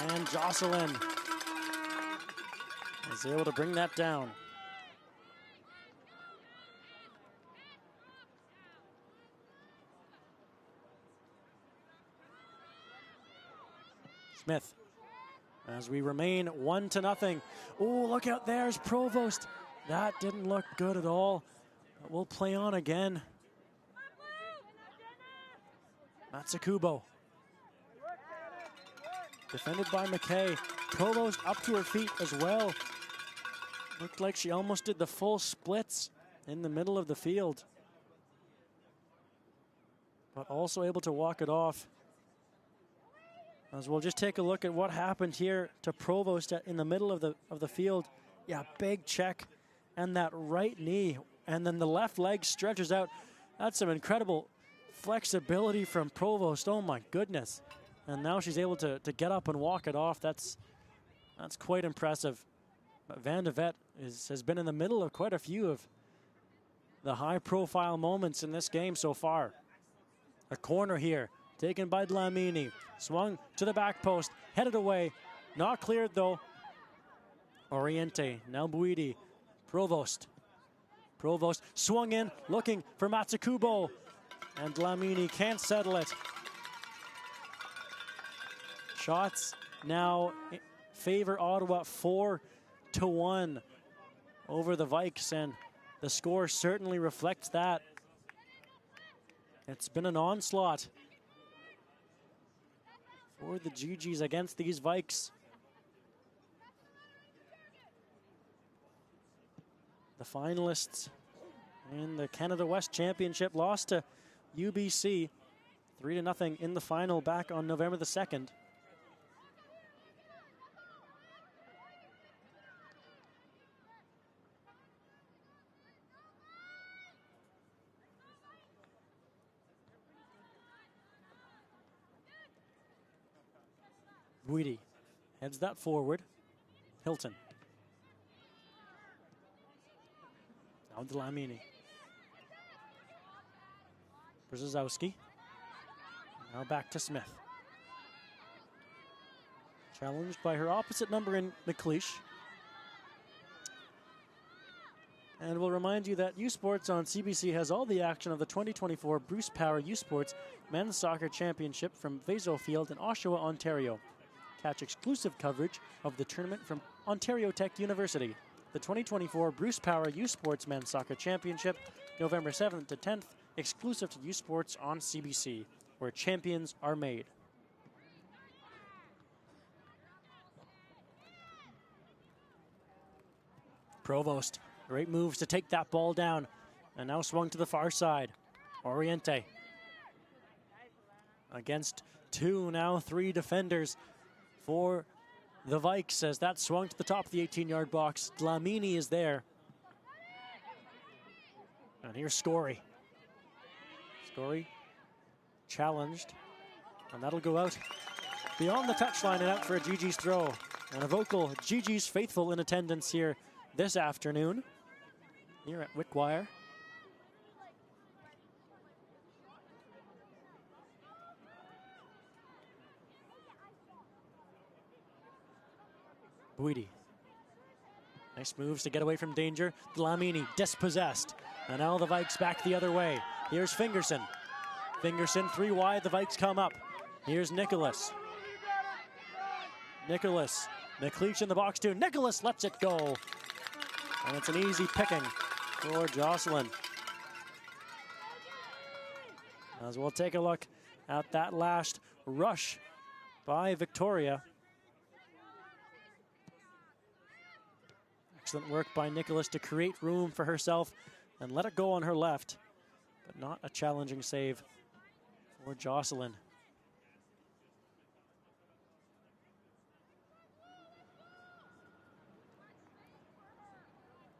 And Jocelyn is able to bring that down. Smith, as we remain 1-0. Oh, look out, there's Provost. That didn't look good at all. But we'll play on again. Matsukubo. Defended by McKay. Provost up to her feet as well. Looked like she almost did the full splits in the middle of the field. But also able to walk it off. As we'll just take a look at what happened here to Provost in the middle of the field. Yeah, big check and that right knee, and then the left leg stretches out. That's some incredible flexibility from Provost. Oh my goodness. And now she's able to get up and walk it off. That's quite impressive. But Van de Vet has been in the middle of quite a few of the high-profile moments in this game so far. A corner here, taken by Dlamini. Swung to the back post, headed away. Not cleared though. Oriente, now Buidi. Provost. Provost swung in, looking for Matsukubo. And Dlamini can't settle it. Shots now favor Ottawa 4-1 over the Vikes, and the score certainly reflects that. It's been an onslaught for the GGs against these Vikes. The finalists in the Canada West Championship lost to UBC 3-0 in the final back on November the 2nd. Buidi heads that forward. Hilton. Now Dlamini. Brzezowski. Now back to Smith. Challenged by her opposite number in McLeish. And we'll remind you that U Sports on CBC has all the action of the 2024 Bruce Power U Sports Men's Soccer Championship from Wickwire Field in Oshawa, Ontario. Catch exclusive coverage of the tournament from Ontario Tech University. The 2024 Bruce Power U Sports Men's Soccer Championship, November 7th to 10th, exclusive to U Sports on CBC, where champions are made. Provost, great moves to take that ball down, and now swung to the far side. Oriente against two, now three defenders for the Vikes as that swung to the top of the 18-yard box. Dlamini is there. And here's Scory. Scory challenged, and that'll go out beyond the touchline and out for a GG's throw. And a vocal GG's faithful in attendance here this afternoon here at Wickwire. Buidi. Nice moves to get away from danger. Dlamini dispossessed. And now the Vikes back the other way. Here's Fingerson. Fingerson 3 wide, the Vikes come up. Here's Nicholas. Nicholas. McLeish in the box too. Nicholas lets it go. And it's an easy picking for Jocelyn. As we'll take a look at that last rush by Victoria. Excellent work by Nicholas to create room for herself and let it go on her left, but not a challenging save for Jocelyn.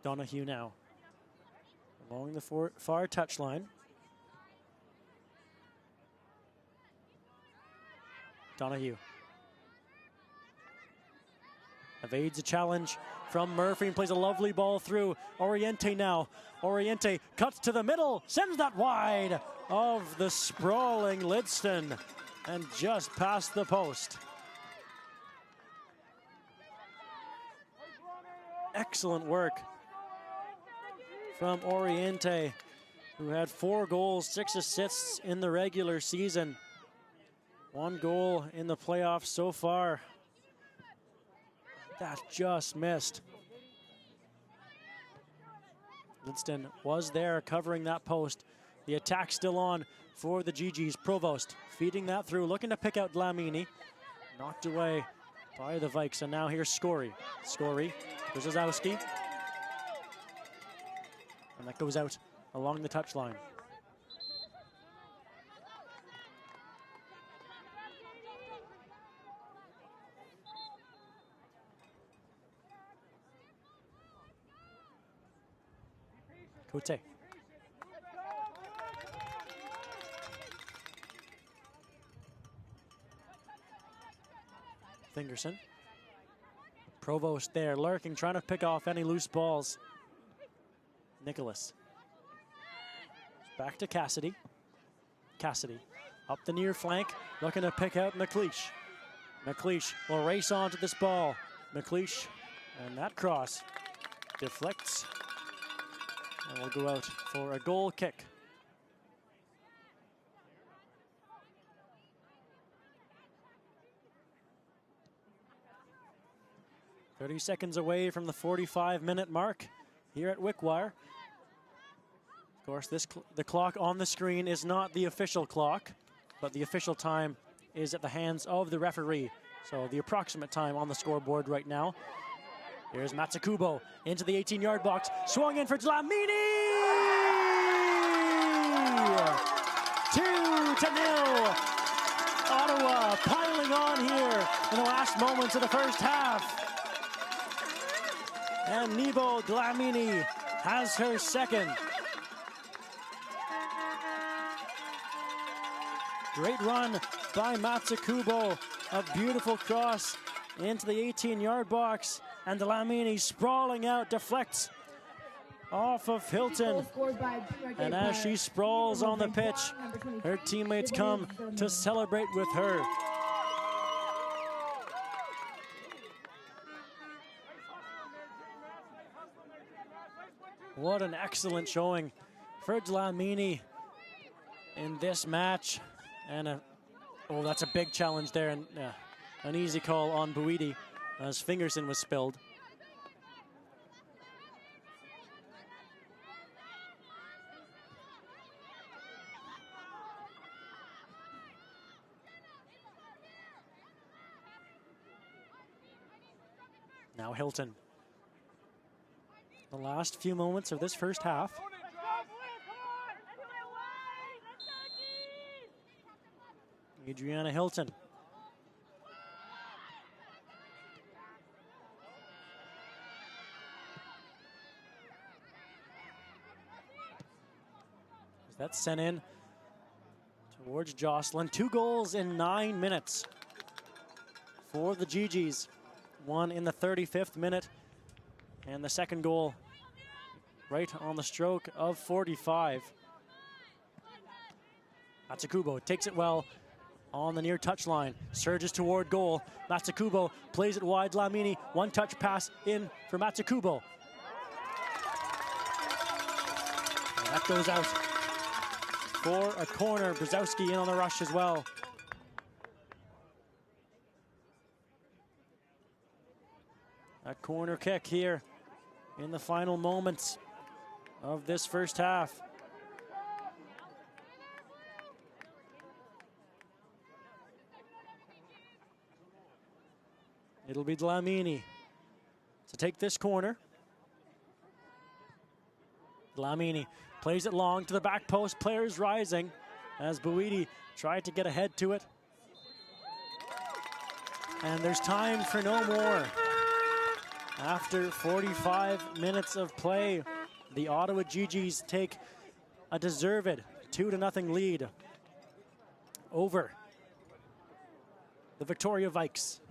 Donahue now along the far touchline. Donahue evades a challenge from Murphy and plays a lovely ball through. Oriente now. Oriente cuts to the middle, sends that wide of the sprawling Lidston and just past the post. Excellent work from Oriente, who had 4 goals, 6 assists in the regular season. 1 goal in the playoffs so far. That just missed. Lidston was there covering that post. The attack still on for the GGs. Provost feeding that through, looking to pick out Dlamini. Knocked away by the Vikes, and now here's Scory. Scory, Brzezowski. And that goes out along the touchline. Cote. Fingerson. Provost there, lurking, trying to pick off any loose balls. Nicholas. Back to Cassidy. Cassidy up the near flank, looking to pick out McLeish. McLeish will race onto this ball. McLeish, and that cross deflects and will go out for a goal kick. "30 seconds away from the 45-minute mark here at Wickwire. Of course, the clock on the screen is not the official clock, but the official time is at the hands of the referee. So the approximate time on the scoreboard right now. Here's Matsukubo into the 18-yard box, swung in for Dlamini! 2-0. Ottawa piling on here in the last moments of the first half. And Nebo Dlamini has her second. Great run by Matsukubo. A beautiful cross into the 18-yard box. And Dlamini sprawling out, deflects off of Hilton. And as she sprawls on the pitch, her teammates come to celebrate with her. What an excellent showing for Dlamini in this match. And that's a big challenge there, and an easy call on Buidi as Fingerson was spilled. Now Hilton. The last few moments of this first half. Adriana Hilton. That's sent in towards Jocelyn. 2 goals in 9 minutes for the GGs. 1 in the 35th minute, and the second goal right on the stroke of 45. Matsukubo takes it well on the near touchline, surges toward goal. Matsukubo plays it wide. Dlamini, one-touch pass in for Matsukubo. That goes out for a corner. Brzezowski in on the rush as well. A corner kick here in the final moments of this first half. It'll be Dlamini to take this corner. Dlamini plays it long to the back post. Players rising as Buidi tried to get ahead to it. And there's time for no more. After 45 minutes of play, the Ottawa GGs take a deserved 2-0 lead over the Victoria Vikes.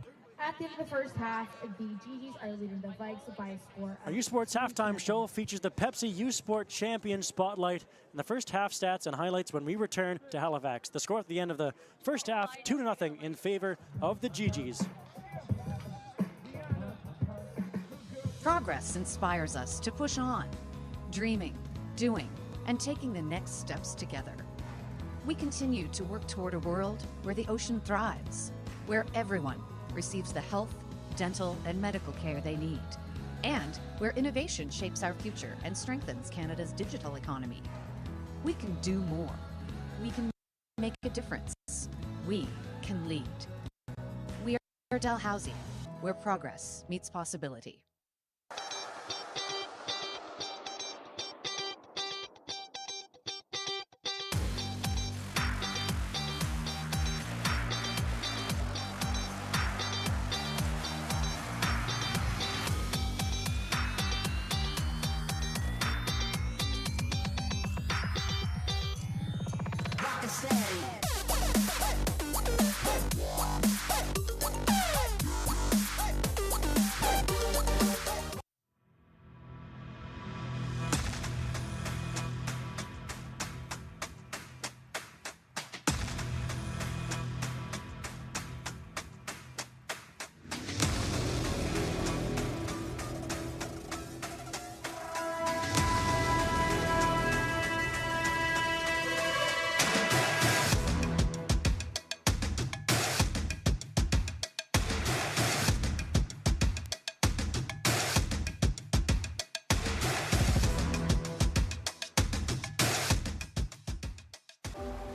At the end of the first half, the GGs are leading the Vikes by a score. Our U Sports halftime show features the Pepsi U Sport Champion Spotlight and the first half stats and highlights when we return to Halifax. The score at the end of the first half, 2-0 in favor of the GGs. Progress inspires us to push on, dreaming, doing, and taking the next steps together. We continue to work toward a world where the ocean thrives, where everyone receives the health, dental, and medical care they need, and where innovation shapes our future and strengthens Canada's digital economy. We can do more. We can make a difference. We can lead. We are Dalhousie, where progress meets possibility.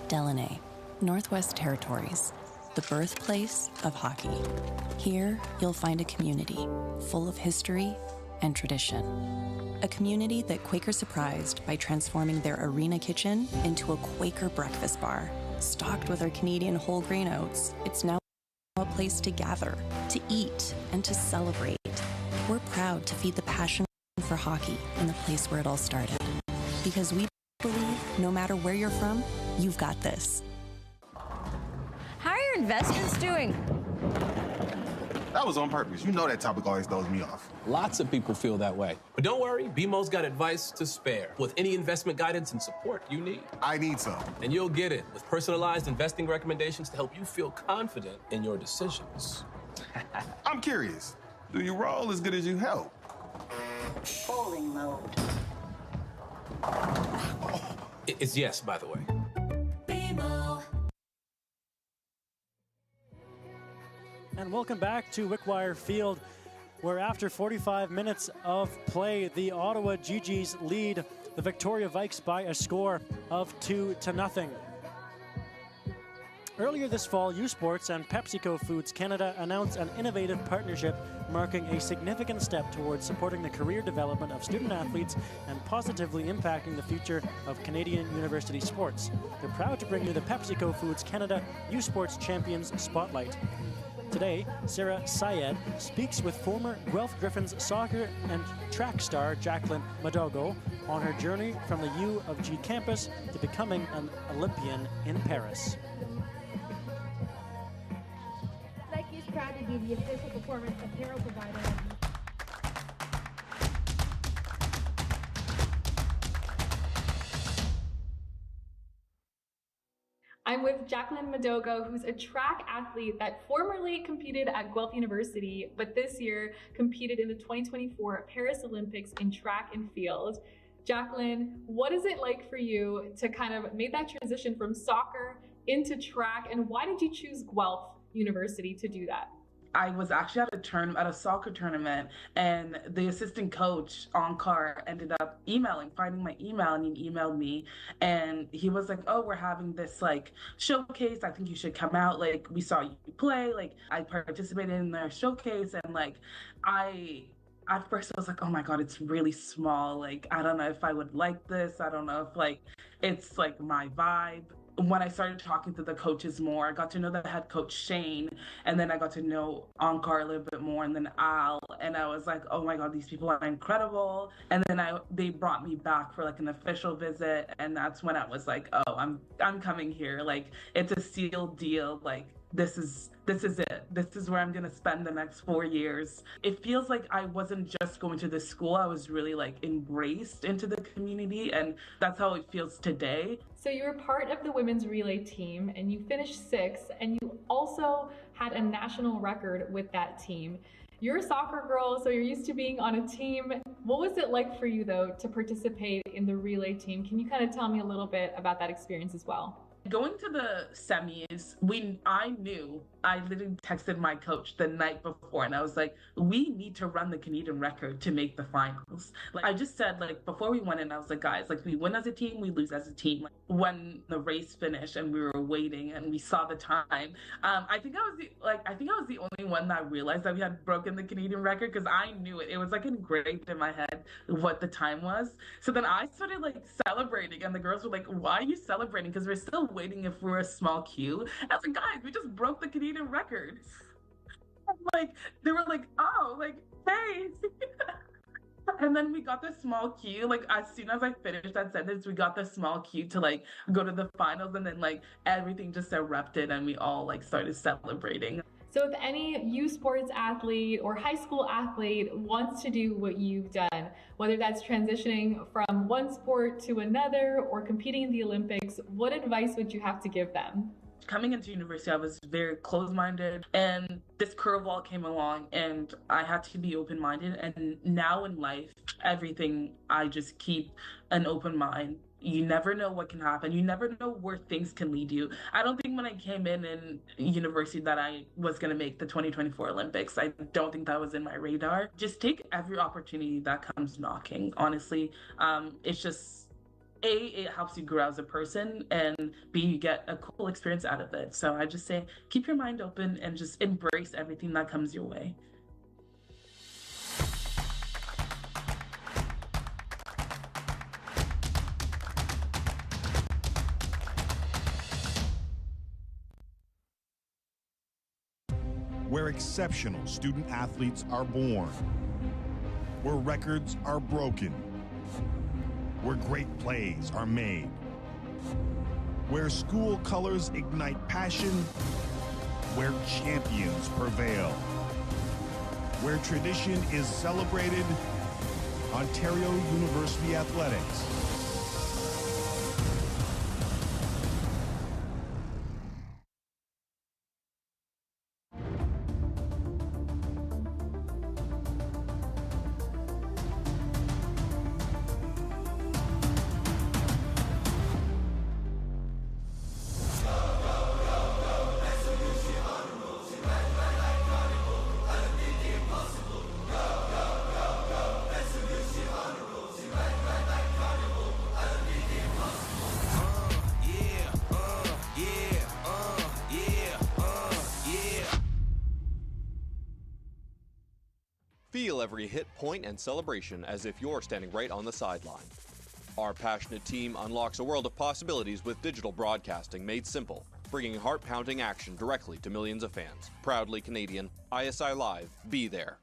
Delaney, Northwest Territories, the birthplace of hockey. Here, you'll find a community full of history and tradition. A community that Quaker surprised by transforming their arena kitchen into a Quaker breakfast bar. Stocked with our Canadian whole grain oats, it's now a place to gather, to eat, and to celebrate. We're proud to feed the passion for hockey in the place where it all started. Because we believe no matter where you're from, you've got this. How are your investments doing? That was on purpose. You know that topic always throws me off. Lots of people feel that way. But don't worry, BMO's got advice to spare with any investment guidance and support you need. I need some. And you'll get it with personalized investing recommendations to help you feel confident in your decisions. I'm curious. Do you roll as good as you help? Polling mode. It's yes, by the way. And welcome back to Wickwire Field, where after 45 minutes of play, the Ottawa GGs lead the Victoria Vikes by a score of 2-0. Earlier this fall, U Sports and PepsiCo Foods Canada announced an innovative partnership marking a significant step towards supporting the career development of student athletes and positively impacting the future of Canadian university sports. They're proud to bring you the PepsiCo Foods Canada U Sports Champions Spotlight. Today, Sarah Syed speaks with former Guelph Griffins soccer and track star Jacqueline Madogo on her journey from the U of G campus to becoming an Olympian in Paris. Nike is proud to be the official performance apparel provider. I'm with Jacqueline Madogo, who's a track athlete that formerly competed at Guelph University, but this year competed in the 2024 Paris Olympics in track and field. Jacqueline, what is it like for you to kind of make that transition from soccer into track, and why did you choose Guelph University to do that? I was actually at a soccer tournament, and the assistant coach Onkar ended up finding my email, and he emailed me, and he was like, "Oh, we're having this like showcase. I think you should come out. Like, we saw you play. Like, I participated in their showcase, and like, at first I was like, oh my God, it's really small. Like, I don't know if I would like this. I don't know if like it's like my vibe." When I started talking to the coaches more, I got to know the head coach Shane, and then I got to know Onkar a little bit more, and then Al, and I was like, oh my God, these people are incredible. And then they brought me back for like an official visit, and that's when I was like, oh, I'm coming here. Like, it's a sealed deal. Like, this is it. This is where I'm going to spend the next 4 years. It feels like I wasn't just going to this school. I was really like embraced into the community, and that's how it feels today. So you were part of the women's relay team, and you finished 6th, and you also had a national record with that team. You're a soccer girl, so you're used to being on a team. What was it like for you, though, to participate in the relay team? Can you kind of tell me a little bit about that experience as well? Going to the semis, I literally texted my coach the night before, and I was like, we need to run the Canadian record to make the finals. Like, I just said, like, before we went in, I was like, guys, like, we win as a team, we lose as a team. Like, when the race finished and we were waiting and we saw the time, I think I was the only one that realized that we had broken the Canadian record, because I knew it. It was like engraved in my head what the time was. So then I started like celebrating, and the girls were like, why are you celebrating? Because we're still waiting if we're a small queue. I was like, guys, we just broke the Canadian record. Like, they were like, oh, like, hey. And then we got the small queue. Like, as soon as I finished that sentence, we got the small queue to like go to the finals, and then like everything just erupted, and we all like started celebrating. So if any U Sports athlete or high school athlete wants to do what you've done, whether that's transitioning from one sport to another or competing in the Olympics, what advice would you have to give them? Coming into university, I was very closed-minded, and this curveball came along, and I had to be open-minded. And now in life, everything, I just keep an open mind. You never know what can happen. You never know where things can lead you. I don't think when I came in university that I was going to make the 2024 Olympics. I don't think that was in my radar. Just take every opportunity that comes knocking, honestly. It's just, A, it helps you grow as a person, and B, you get a cool experience out of it. So I just say, keep your mind open and just embrace everything that comes your way. Where exceptional student athletes are born, where records are broken, where great plays are made, where school colors ignite passion, where champions prevail, where tradition is celebrated, Ontario University Athletics. Feel every hit, point, and celebration as if you're standing right on the sideline. Our passionate team unlocks a world of possibilities with digital broadcasting made simple, bringing heart-pounding action directly to millions of fans. Proudly Canadian, ISI Live, be there.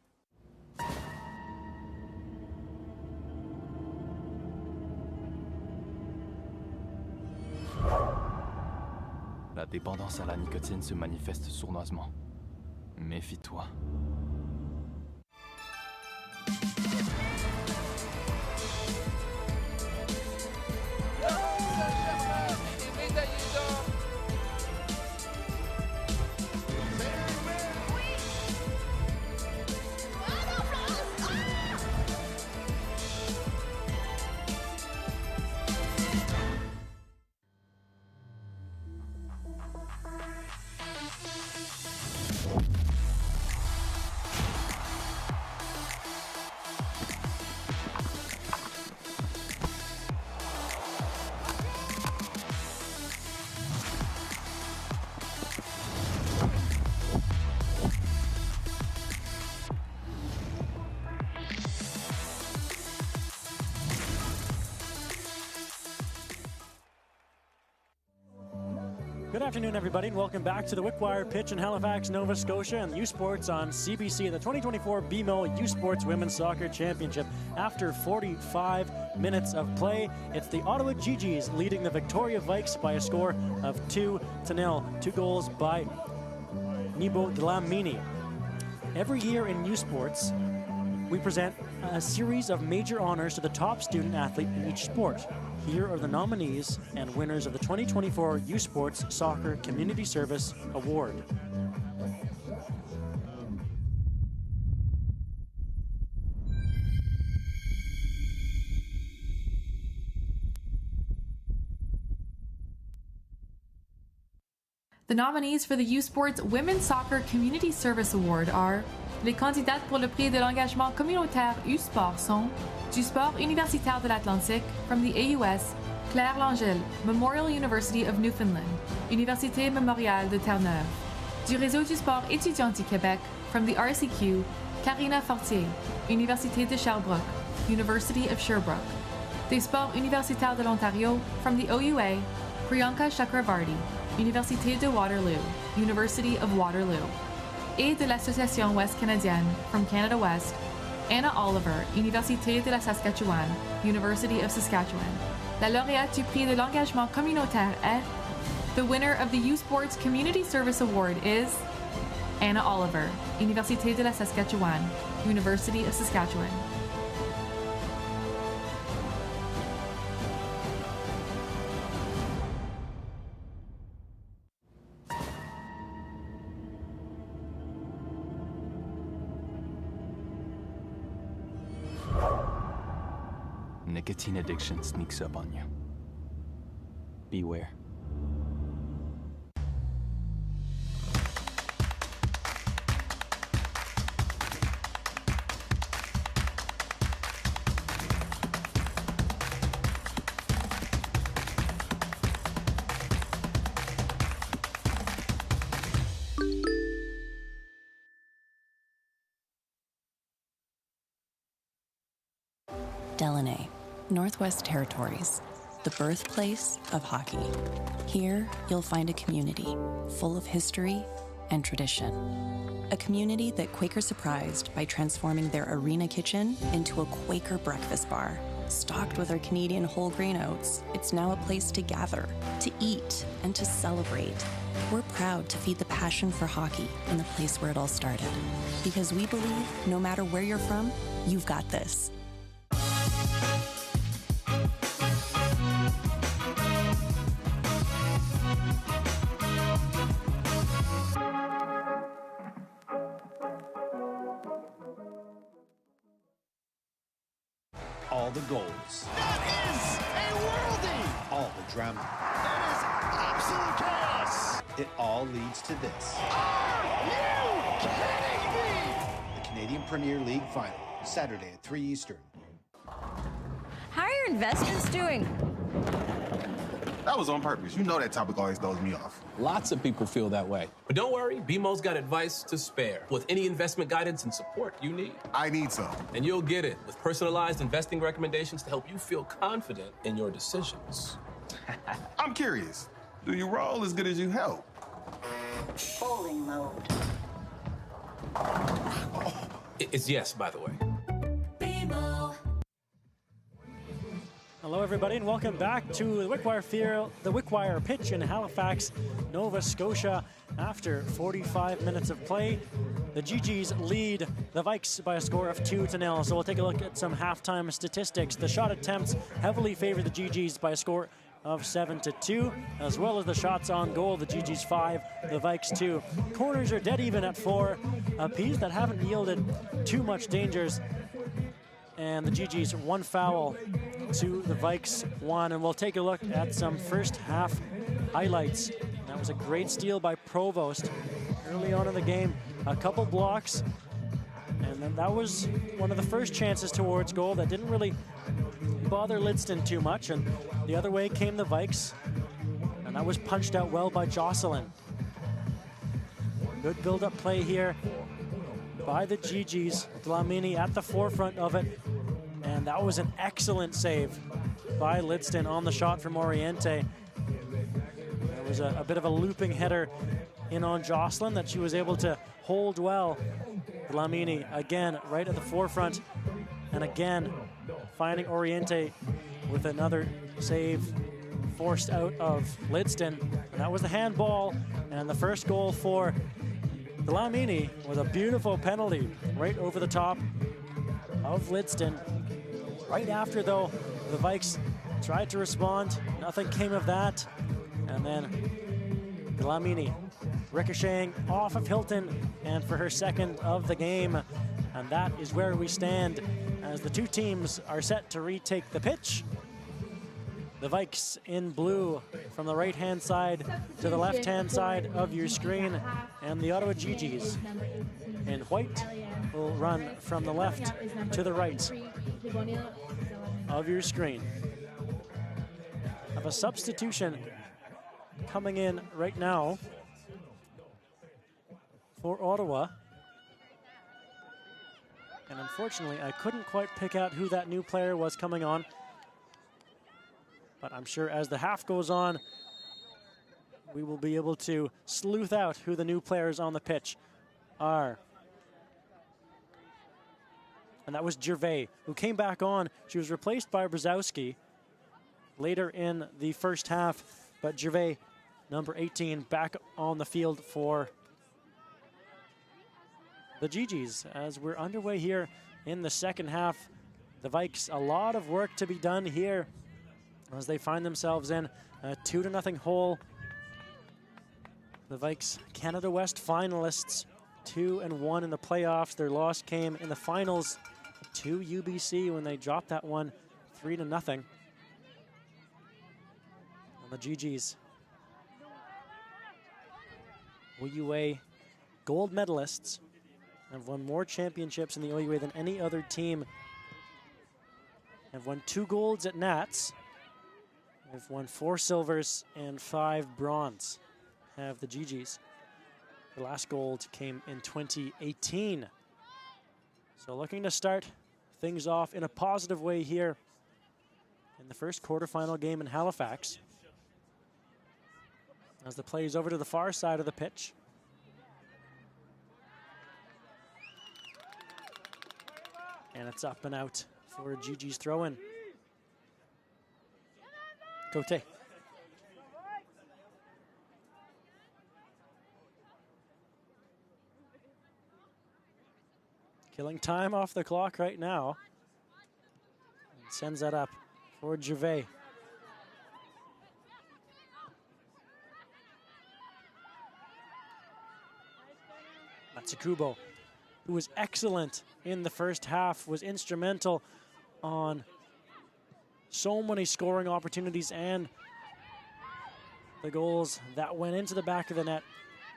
La dépendance à la nicotine se manifeste sournoisement. Méfie-toi. Good afternoon, everybody, and welcome back to the Wickwire pitch in Halifax, Nova Scotia, and U Sports on CBC, the 2024 BMO U Sports Women's Soccer Championship. After 45 minutes of play, it's the Ottawa GGs leading the Victoria Vikes by a score of 2-0. 2 goals by Nibo Dlamini. Every year in U Sports, we present a series of major honors to the top student athlete in each sport. Here are the nominees and winners of the 2024 U Sports Soccer Community Service Award. The nominees for the U Sports Women's Soccer Community Service Award are: les candidates pour le prix de l'engagement communautaire U-Sport sont du Sport universitaire de l'Atlantique from the AUS, Claire Langille, Memorial University of Newfoundland, Université Mémorial de Terre-Neuve; du Réseau du Sport étudiant du Québec from the RCQ, Karina Fortier, Université de Sherbrooke, University of Sherbrooke; des Sports universitaires de l'Ontario from the OUA, Priyanka Chakravarty, Université de Waterloo, University of Waterloo; et de l'Association Ouest Canadienne from Canada West, Anna Oliver, Université de la Saskatchewan, University of Saskatchewan. La lauréate du prix de l'engagement communautaire est... The winner of the U Sports Community Service Award is Anna Oliver, Université de la Saskatchewan, University of Saskatchewan. Nicotine addiction sneaks up on you. Beware. Delaney, Northwest Territories, the birthplace of hockey. Here, you'll find a community full of history and tradition. A community that Quaker surprised by transforming their arena kitchen into a Quaker breakfast bar. Stocked with our Canadian whole grain oats, it's now a place to gather, to eat, and to celebrate. We're proud to feed the passion for hockey in the place where it all started. Because we believe no matter where you're from, you've got this. All the goals. That is a worldie! All the drama. That is absolute chaos! It all leads to this. Are you kidding me? The Canadian Premier League Final, Saturday at 3 Eastern. How are your investments doing? That was on purpose. You know that topic always throws me off. Lots of people feel that way. But don't worry, BMO's got advice to spare with any investment guidance and support you need. I need some. And you'll get it with personalized investing recommendations to help you feel confident in your decisions. I'm curious. Do you roll as good as you help? Falling mode. It's yes, by the way. Hello, everybody, and welcome back to the Wickwire Field, the Wickwire pitch in Halifax, Nova Scotia. After 45 minutes of play, the GGs lead the Vikes by a score of 2-0. So we'll take a look at some halftime statistics. The shot attempts heavily favor the GGs by a score of 7-2, as well as the shots on goal. The GGs 5, the Vikes 2. Corners are dead even at 4 apiece that haven't yielded too much dangers. And the GGs 1 foul to the Vikes 1. And we'll take a look at some first half highlights. That was a great steal by Provost early on in the game. A couple blocks. And then that was one of the first chances towards goal that didn't really bother Lidston too much. And the other way came the Vikes. And that was punched out well by Jocelyn. Good build-up play here by the GGs. Dlamini at the forefront of it. And that was an excellent save by Lidston on the shot from Oriente. It was a bit of a looping header in on Jocelyn that she was able to hold well. Dlamini again right at the forefront, and again finding Oriente with another save forced out of Lidston. And that was the handball, and the first goal for Dlamini was a beautiful penalty right over the top of Lidston. Right after, though, the Vikes tried to respond. Nothing came of that. And then Dlamini ricocheting off of Hilton, and for her second of the game. And that is where we stand as the two teams are set to retake the pitch. The Vikes in blue from the right-hand side to the left-hand side of your screen, and the Ottawa GGs in white will run from the left to the right of your screen. Have a substitution coming in right now for Ottawa. And unfortunately, I couldn't quite pick out who that new player was coming on. But I'm sure as the half goes on, we will be able to sleuth out who the new players on the pitch are. And that was Gervais, who came back on. She was replaced by Brzezowski later in the first half. But Gervais, number 18, back on the field for the GGs as we're underway here in the second half. The Vikes, a lot of work to be done here as they find themselves in a 2-0 hole. The Vikes, Canada West finalists, 2-1 in the playoffs. Their loss came in the finals to UBC when they dropped that one 3-0. And the GGs, OUA gold medalists, have won more championships in the OUA than any other team. Have won 2 golds at Nats. They've won 4 silvers and 5 bronze, have the GGs. The last gold came in 2018. So looking to start things off in a positive way here in the first quarterfinal game in Halifax. As the play is over to the far side of the pitch. And it's up and out for GG's throw-in. Cote. Killing time off the clock right now. And sends that up for Gervais. Matsukubo, who was excellent in the first half, was instrumental on so many scoring opportunities and the goals that went into the back of the net.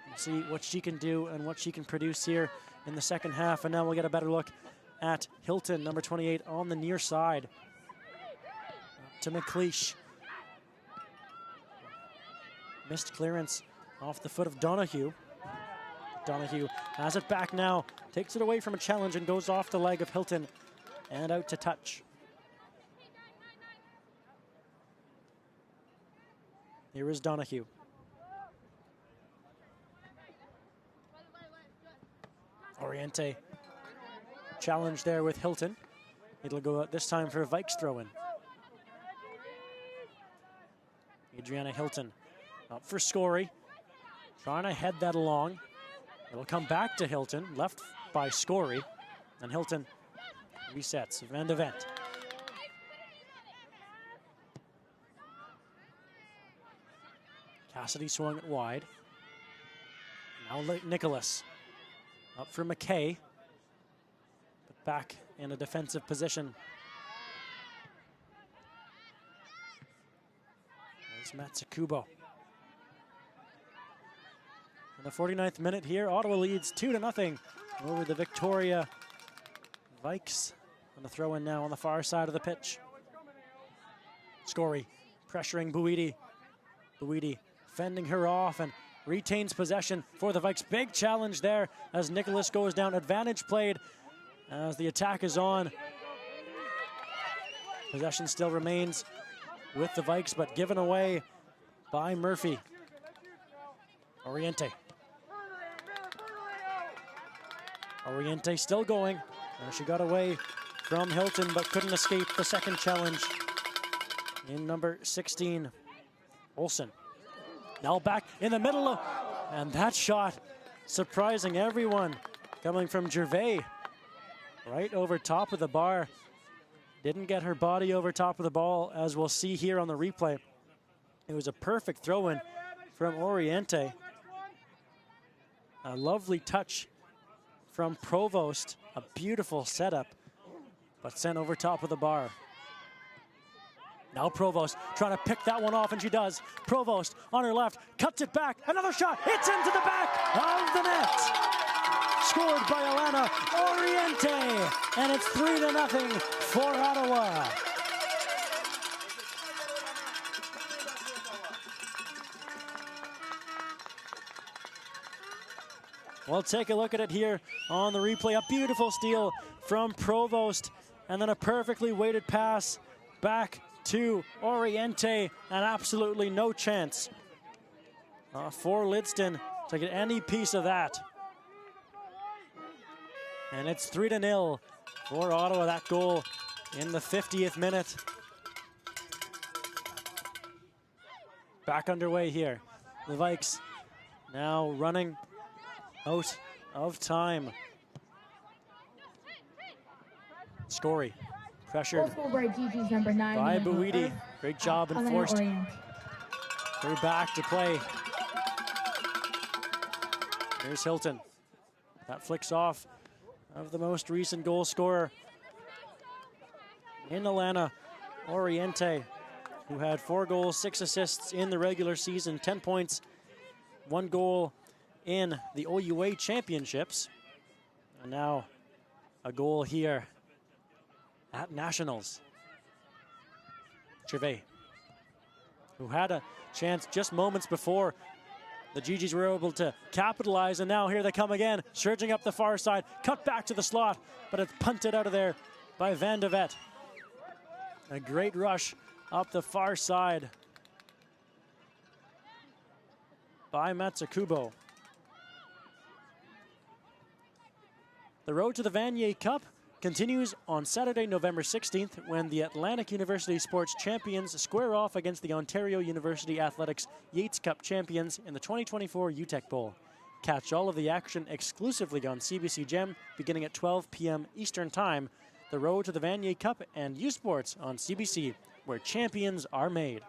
We'll see what she can do and what she can produce here in the second half. And now we'll get a better look at Hilton, number 28, on the near side. To McLeish. Missed clearance off the foot of Donahue. Donahue has it back now, takes it away from a challenge and goes off the leg of Hilton and out to touch. Here is Donahue. Oriente challenge there with Hilton. It'll go out this time for a Vikes throw-in. Adriana Hilton up for Scory, trying to head that along. It'll come back to Hilton, left by Scory, and Hilton resets. Van de Vent. Cassidy swung it wide. Now Nicholas up for McKay, but back in a defensive position. There's Matsukubo. In the 49th minute here, Ottawa leads 2-0 over the Victoria Vikes. On the throw-in now on the far side of the pitch. Scory pressuring Buidi. Buidi fending her off and retains possession for the Vikes. Big challenge there as Nicholas goes down. Advantage played as the attack is on. Possession still remains with the Vikes, but given away by Murphy. Oriente. Oriente still going. She got away from Hilton, but couldn't escape the second challenge in number 16, Olsen. Now back in the middle of, and that shot surprising everyone, coming from Gervais, right over top of the bar. Didn't get her body over top of the ball, as we'll see here on the replay. It was a perfect throw-in from Oriente. A lovely touch from Provost, a beautiful setup, but sent over top of the bar. Now Provost trying to pick that one off, and she does. Provost on her left, cuts it back, another shot, it's into the back of the net. Scored by Alana Oriente, and it's 3-0 for Ottawa. We'll take a look at it here on the replay. A beautiful steal from Provost, and then a perfectly weighted pass back to Oriente, and absolutely no chance for Lidston to get any piece of that. And it's 3-0 for Ottawa. That goal in the 50th minute. Back underway here. The Vikes now running out of time. Scory pressured by GG's number 9. By Buidi. Great job enforced. Her back to play. Here's Hilton. That flicks off of the most recent goal scorer in Alana Oriente, who had 4 goals, 6 assists in the regular season, 10 points, 1 goal in the OUA championships, and now a goal here at Nationals. Gervais, who had a chance just moments before the GGs were able to capitalize, and now here they come again, surging up the far side, cut back to the slot, but it's punted out of there by Van de Vet. A great rush up the far side by Matsukubo. The road to the Vanier Cup continues on Saturday, November 16th, when the Atlantic University Sports Champions square off against the Ontario University Athletics Yates Cup champions in the 2024 UTEC Bowl. Catch all of the action exclusively on CBC Gem beginning at 12 p.m. Eastern Time. The road to the Vanier Cup and U Sports on CBC, where champions are made.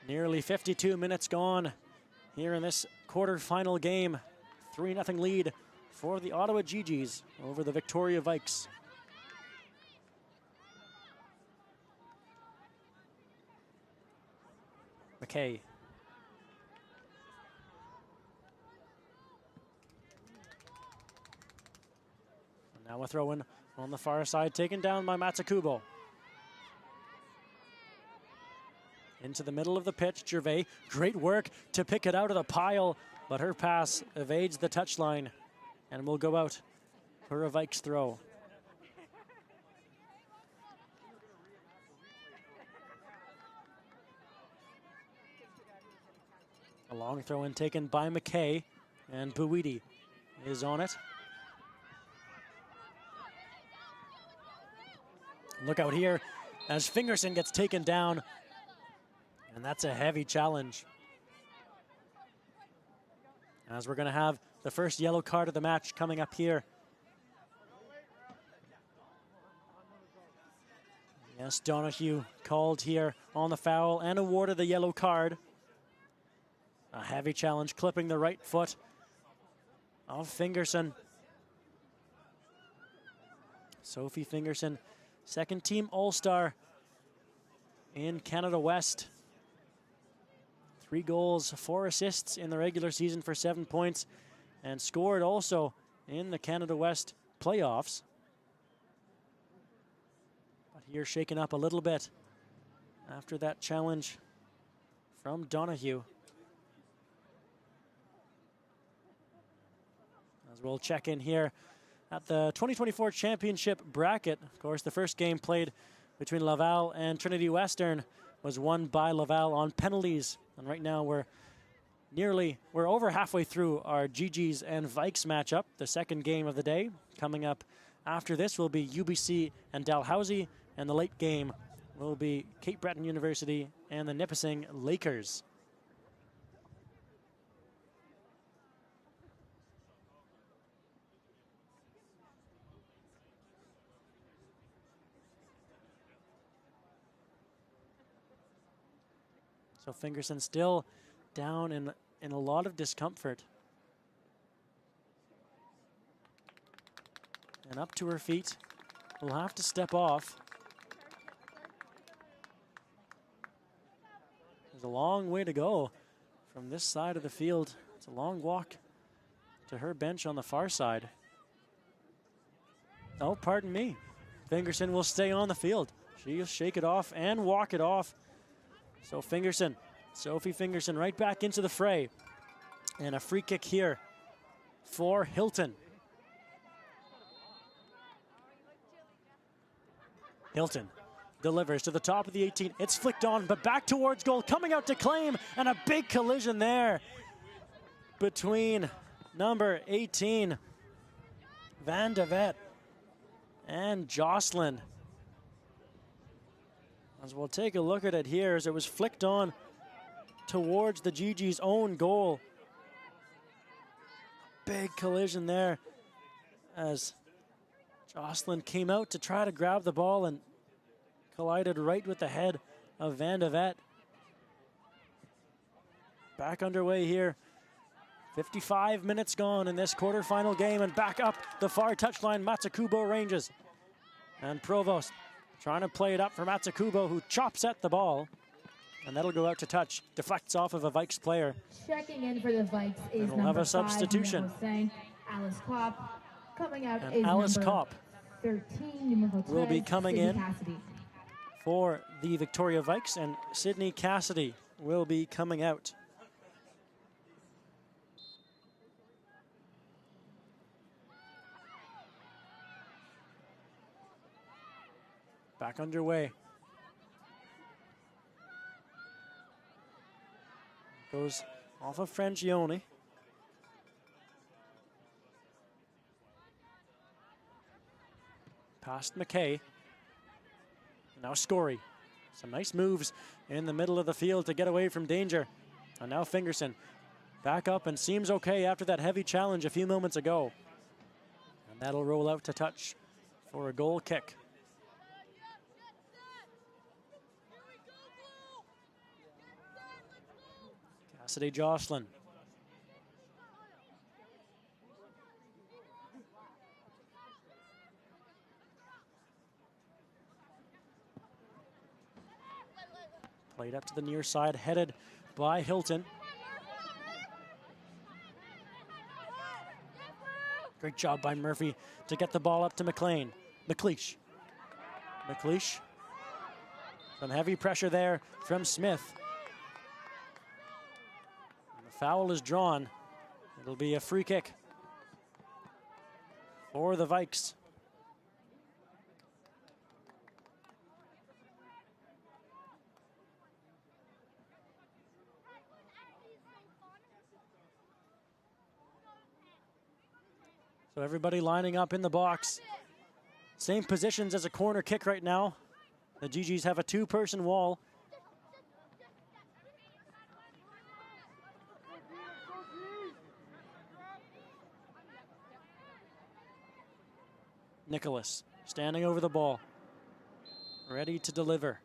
Nearly 52 minutes gone here in this quarterfinal game. 3-0 lead for the Ottawa GGs over the Victoria Vikes. McKay. Now a throw-in on the far side, taken down by Matsukubo. Into the middle of the pitch, Gervais. Great work to pick it out of the pile, but her pass evades the touchline and will go out for a Vikes throw. A long throw-in taken by McKay, and Buidi is on it. Look out here as Fingerson gets taken down, and that's a heavy challenge. As we're going to have the first yellow card of the match coming up here. Yes, Donahue called here on the foul and awarded a yellow card. A heavy challenge, clipping the right foot of Fingerson. Sophie Fingerson, second team All-Star in Canada West. 3 goals, 4 assists in the regular season for 7 points, and scored also in the Canada West playoffs. But here shaken up a little bit after that challenge from Donahue. As we'll check in here at the 2024 championship bracket. Of course, the first game played between Laval and Trinity Western was won by Laval on penalties. And right now we're over halfway through our GGs and Vikes matchup, the second game of the day. Coming up after this will be UBC and Dalhousie, and the late game will be Cape Breton University and the Nipissing Lakers. So Fingerson still down in a lot of discomfort. And up to her feet. Will have to step off. There's a long way to go from this side of the field. It's a long walk to her bench on the far side. Oh, pardon me. Fingerson will stay on the field. She'll shake it off and walk it off. So Fingerson, Sophie Fingerson right back into the fray. And a free kick here for Hilton. Hilton delivers to the top of the 18. It's flicked on, but back towards goal. Coming out to claim, and a big collision there between number 18, Van de Vet, and Jocelyn. As we'll take a look at it here, as it was flicked on towards the GG's own goal. Big collision there as Jocelyn came out to try to grab the ball and collided right with the head of Van de Vet. Back underway here. 55 minutes gone in this quarterfinal game, and back up the far touchline, Matsukubo ranges. And Provost trying to play it up for Matsukubo, who chops at the ball. And that'll go out to touch. Deflects off of a Vikes player. Checking in for the Vikes is we'll have a substitution. Alice Kopp. Coming out and is Alice number Kopp 13, will be coming Sydney in Cassidy. For the Victoria Vikes, and Sydney Cassidy will be coming out. Back underway. Goes off of Frangione. Past McKay. Now Scory. Some nice moves in the middle of the field to get away from danger. And now Fingerson back up and seems okay after that heavy challenge a few moments ago. And that'll roll out to touch for a goal kick. Cassidy Jocelyn. Played up to the near side, headed by Hilton. Great job by Murphy to get the ball up to McLean. McLeish. McLeish. Some heavy pressure there from Smith. And the foul is drawn. It'll be a free kick for the Vikes. So everybody lining up in the box. Same positions as a corner kick right now. The GGs have a two-person wall. Nicholas standing over the ball, ready to deliver.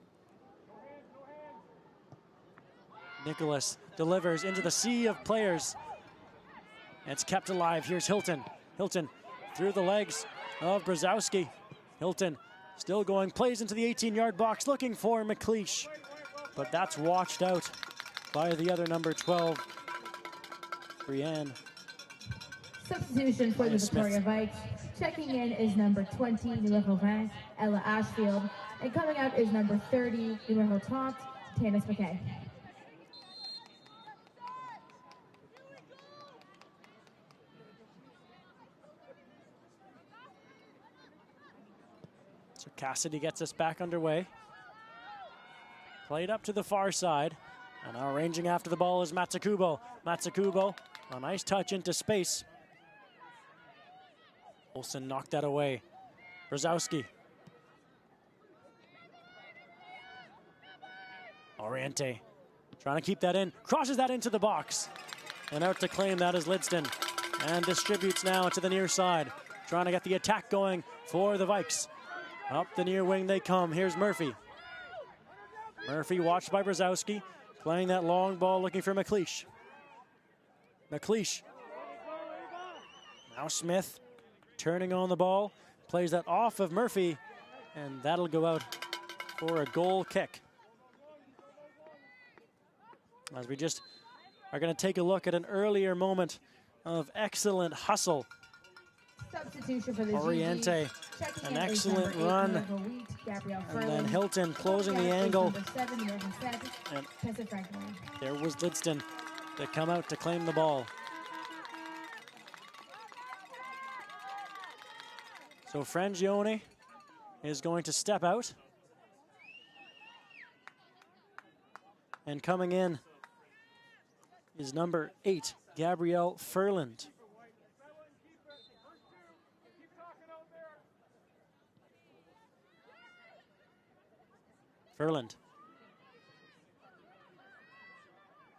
Nicholas delivers into the sea of players. It's kept alive. Here's Hilton. Hilton through the legs of Brzezowski. Hilton still going, plays into the 18-yard box, looking for McLeish. But that's watched out by the other number 12, Brienne. Substitution for the Victoria Vikes. Checking in is number 20, numéro 20, Ella Ashfield. And coming out is number 30, numéro 30, Tanis McKay. So Cassidy gets us back underway. Played up to the far side. And now ranging after the ball is Matsukubo. Matsukubo, a nice touch into space. Olsen knocked that away. Brzezowski. Oriente trying to keep that in. Crosses that into the box. And out to claim that is Lidston. And distributes now to the near side. Trying to get the attack going for the Vikes. Up the near wing they come. Here's Murphy. Murphy watched by Brzezowski. Playing that long ball looking for McLeish. McLeish. Now Smith turning on the ball. Plays that off of Murphy. And that'll go out for a goal kick. As we just are going to take a look at an earlier moment of excellent hustle. Substitution for the Oriente, GGs. an excellent run. And then Hilton closing the angle. And there was Lidston to come out to claim the ball. So Frangione is going to step out. And coming in is number 8, Gabrielle Furland. Furland.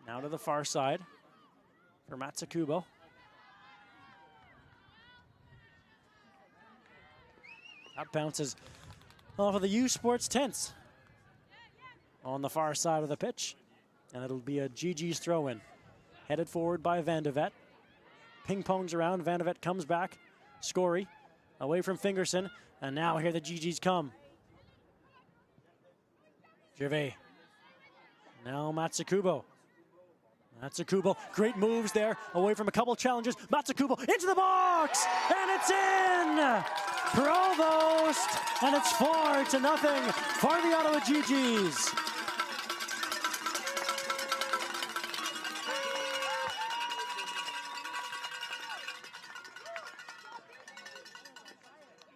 Now to the far side for Matsukubo. That bounces off of the U Sports tents on the far side of the pitch. And it'll be a GG's throw-in. Headed forward by Van de Vet. Ping-pongs around. Van de Vet comes back. Scory away from Fingerson. And now here the GGs come. Gervais. Now Matsukubo. Matsukubo, great moves there, away from a couple challenges. Matsukubo into the box, and it's in! Provost, and it's 4-0 for the Ottawa GGs.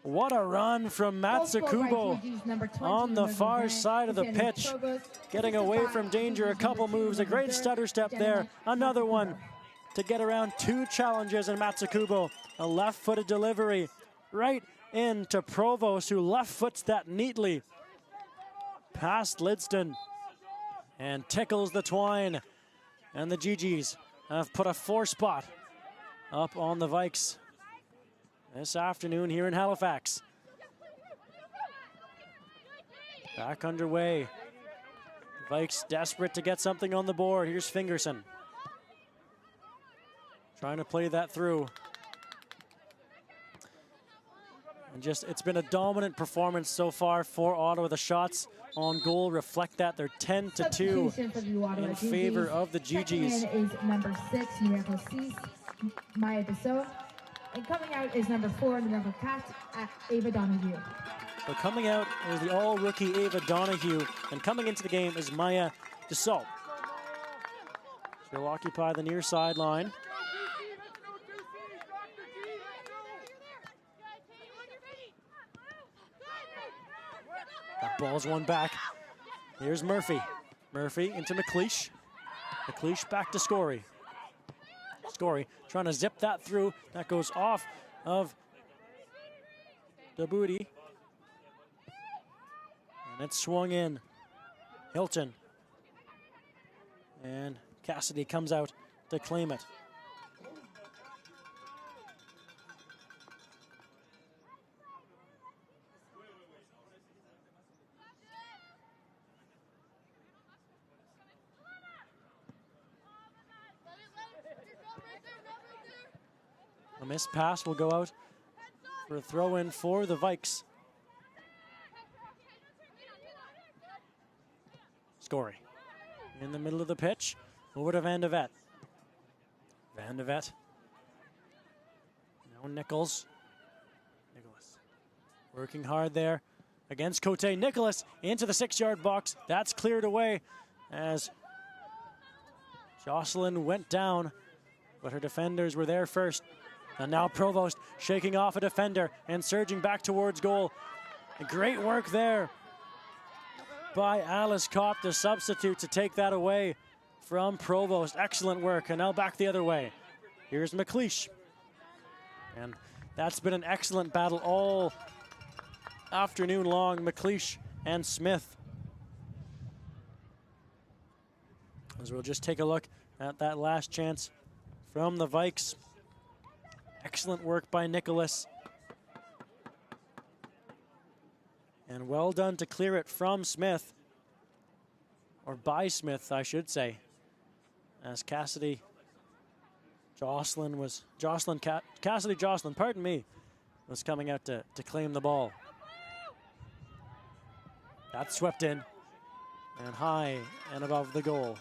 What a run from Matsukubo on the far side of the pitch. Getting away from danger, a couple moves, a great stutter step there. Another one to get around 2 challenges, and Matsukubo, a left-footed delivery right into Provost, who left-foots that neatly past Lidston and tickles the twine. And the GGs have put a 4 spot up on the Vikes this afternoon here in Halifax. Back underway. Vikes desperate to get something on the board. Here's Fingerson. Trying to play that through. And just, it's been a dominant performance so far for Ottawa. The shots on goal reflect that. They're 10-2 in favor of the GGs. Checking in is number 6, Miracle Cease, Maya Bissot. And coming out is number 4, Miracle Cat, Ava Donahue. So coming out is the all-rookie Ava Donahue, and coming into the game is Maya Dassault. She'll occupy the near sideline. That ball's won back. Here's Murphy. Murphy into McLeish. McLeish back to Scory. Scory trying to zip that through. That goes off of the booty. And it's swung in. Hilton. And Cassidy comes out to claim it. A missed pass will go out for a throw-in for the Vikes. Scory in the middle of the pitch. Over to Van de Vet. Van de Vet. Now Nicholas. Working hard there against Cote. Nicholas into the 6-yard box. That's cleared away as Jocelyn went down, but her defenders were there first. And now Provost shaking off a defender and surging back towards goal. Great work there by Alice Kopp, the substitute, to take that away from Provost. Excellent work, and now back the other way. Here's McLeish. And that's been an excellent battle all afternoon long, McLeish and Smith. As we'll just take a look at that last chance from the Vikes. Excellent work by Nicholas. And well done to clear it from Smith. Or by Smith, I should say. As Cassidy Jocelyn, pardon me, was coming out to claim the ball. That's swept in and high and above the goal.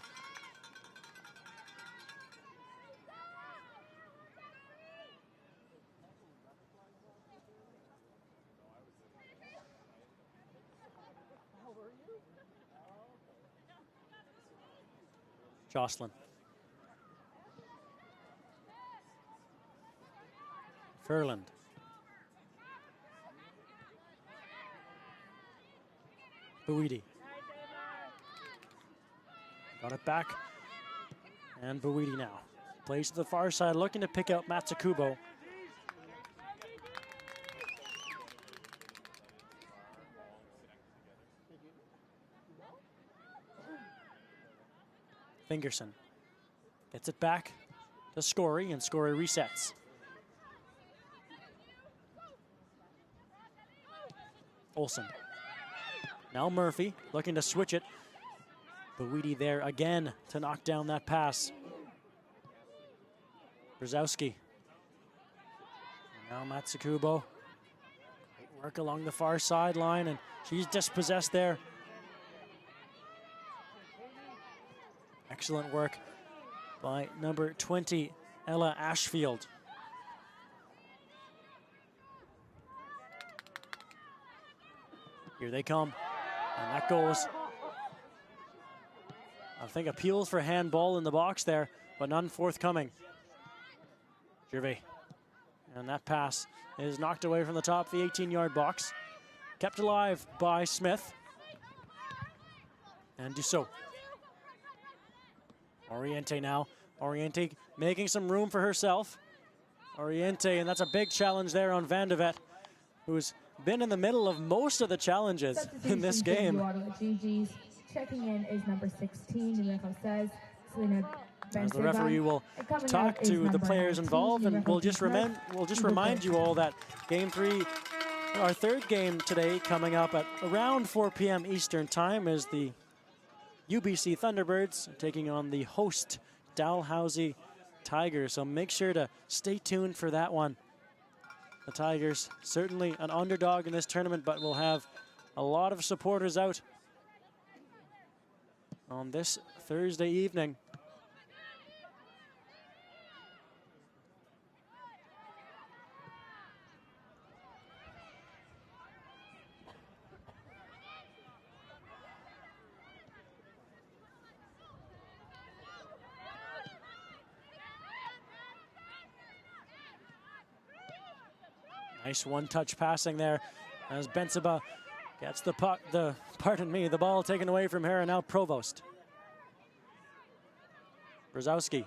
Jocelyn. Furland. Buidi. Got it back. And Buidi now. Plays to the far side, looking to pick out Matsukubo. Fingerson gets it back to Scory, and Scory resets. Olsen. Now Murphy looking to switch it. Buidi there again to knock down that pass. Brzezowski. Now Matsukubo. Great work along the far sideline, and she's dispossessed there. Excellent work by number 20, Ella Ashfield. Here they come, and that goes. I think appeals for handball in the box there, but none forthcoming. Gervais, and that pass is knocked away from the top of the 18-yard box. Kept alive by Smith. And Dussault. Oriente now. Oriente making some room for herself. Oriente, and that's a big challenge there on Van de Vet, who's been in the middle of most of the challenges in this game. GG's. Checking in is number 16, Nuevo says. Selena As the referee will talk to the players involved, and we'll just remind you all that game 3, our third game today, coming up at around 4 p.m. Eastern time, is the UBC Thunderbirds taking on the host Dalhousie Tigers. So make sure to stay tuned for that one. The Tigers, certainly an underdog in this tournament, but will have a lot of supporters out on this Thursday evening. Nice one-touch passing there as Bensaba gets the ball taken away from her, and now Provost. Brzezowski.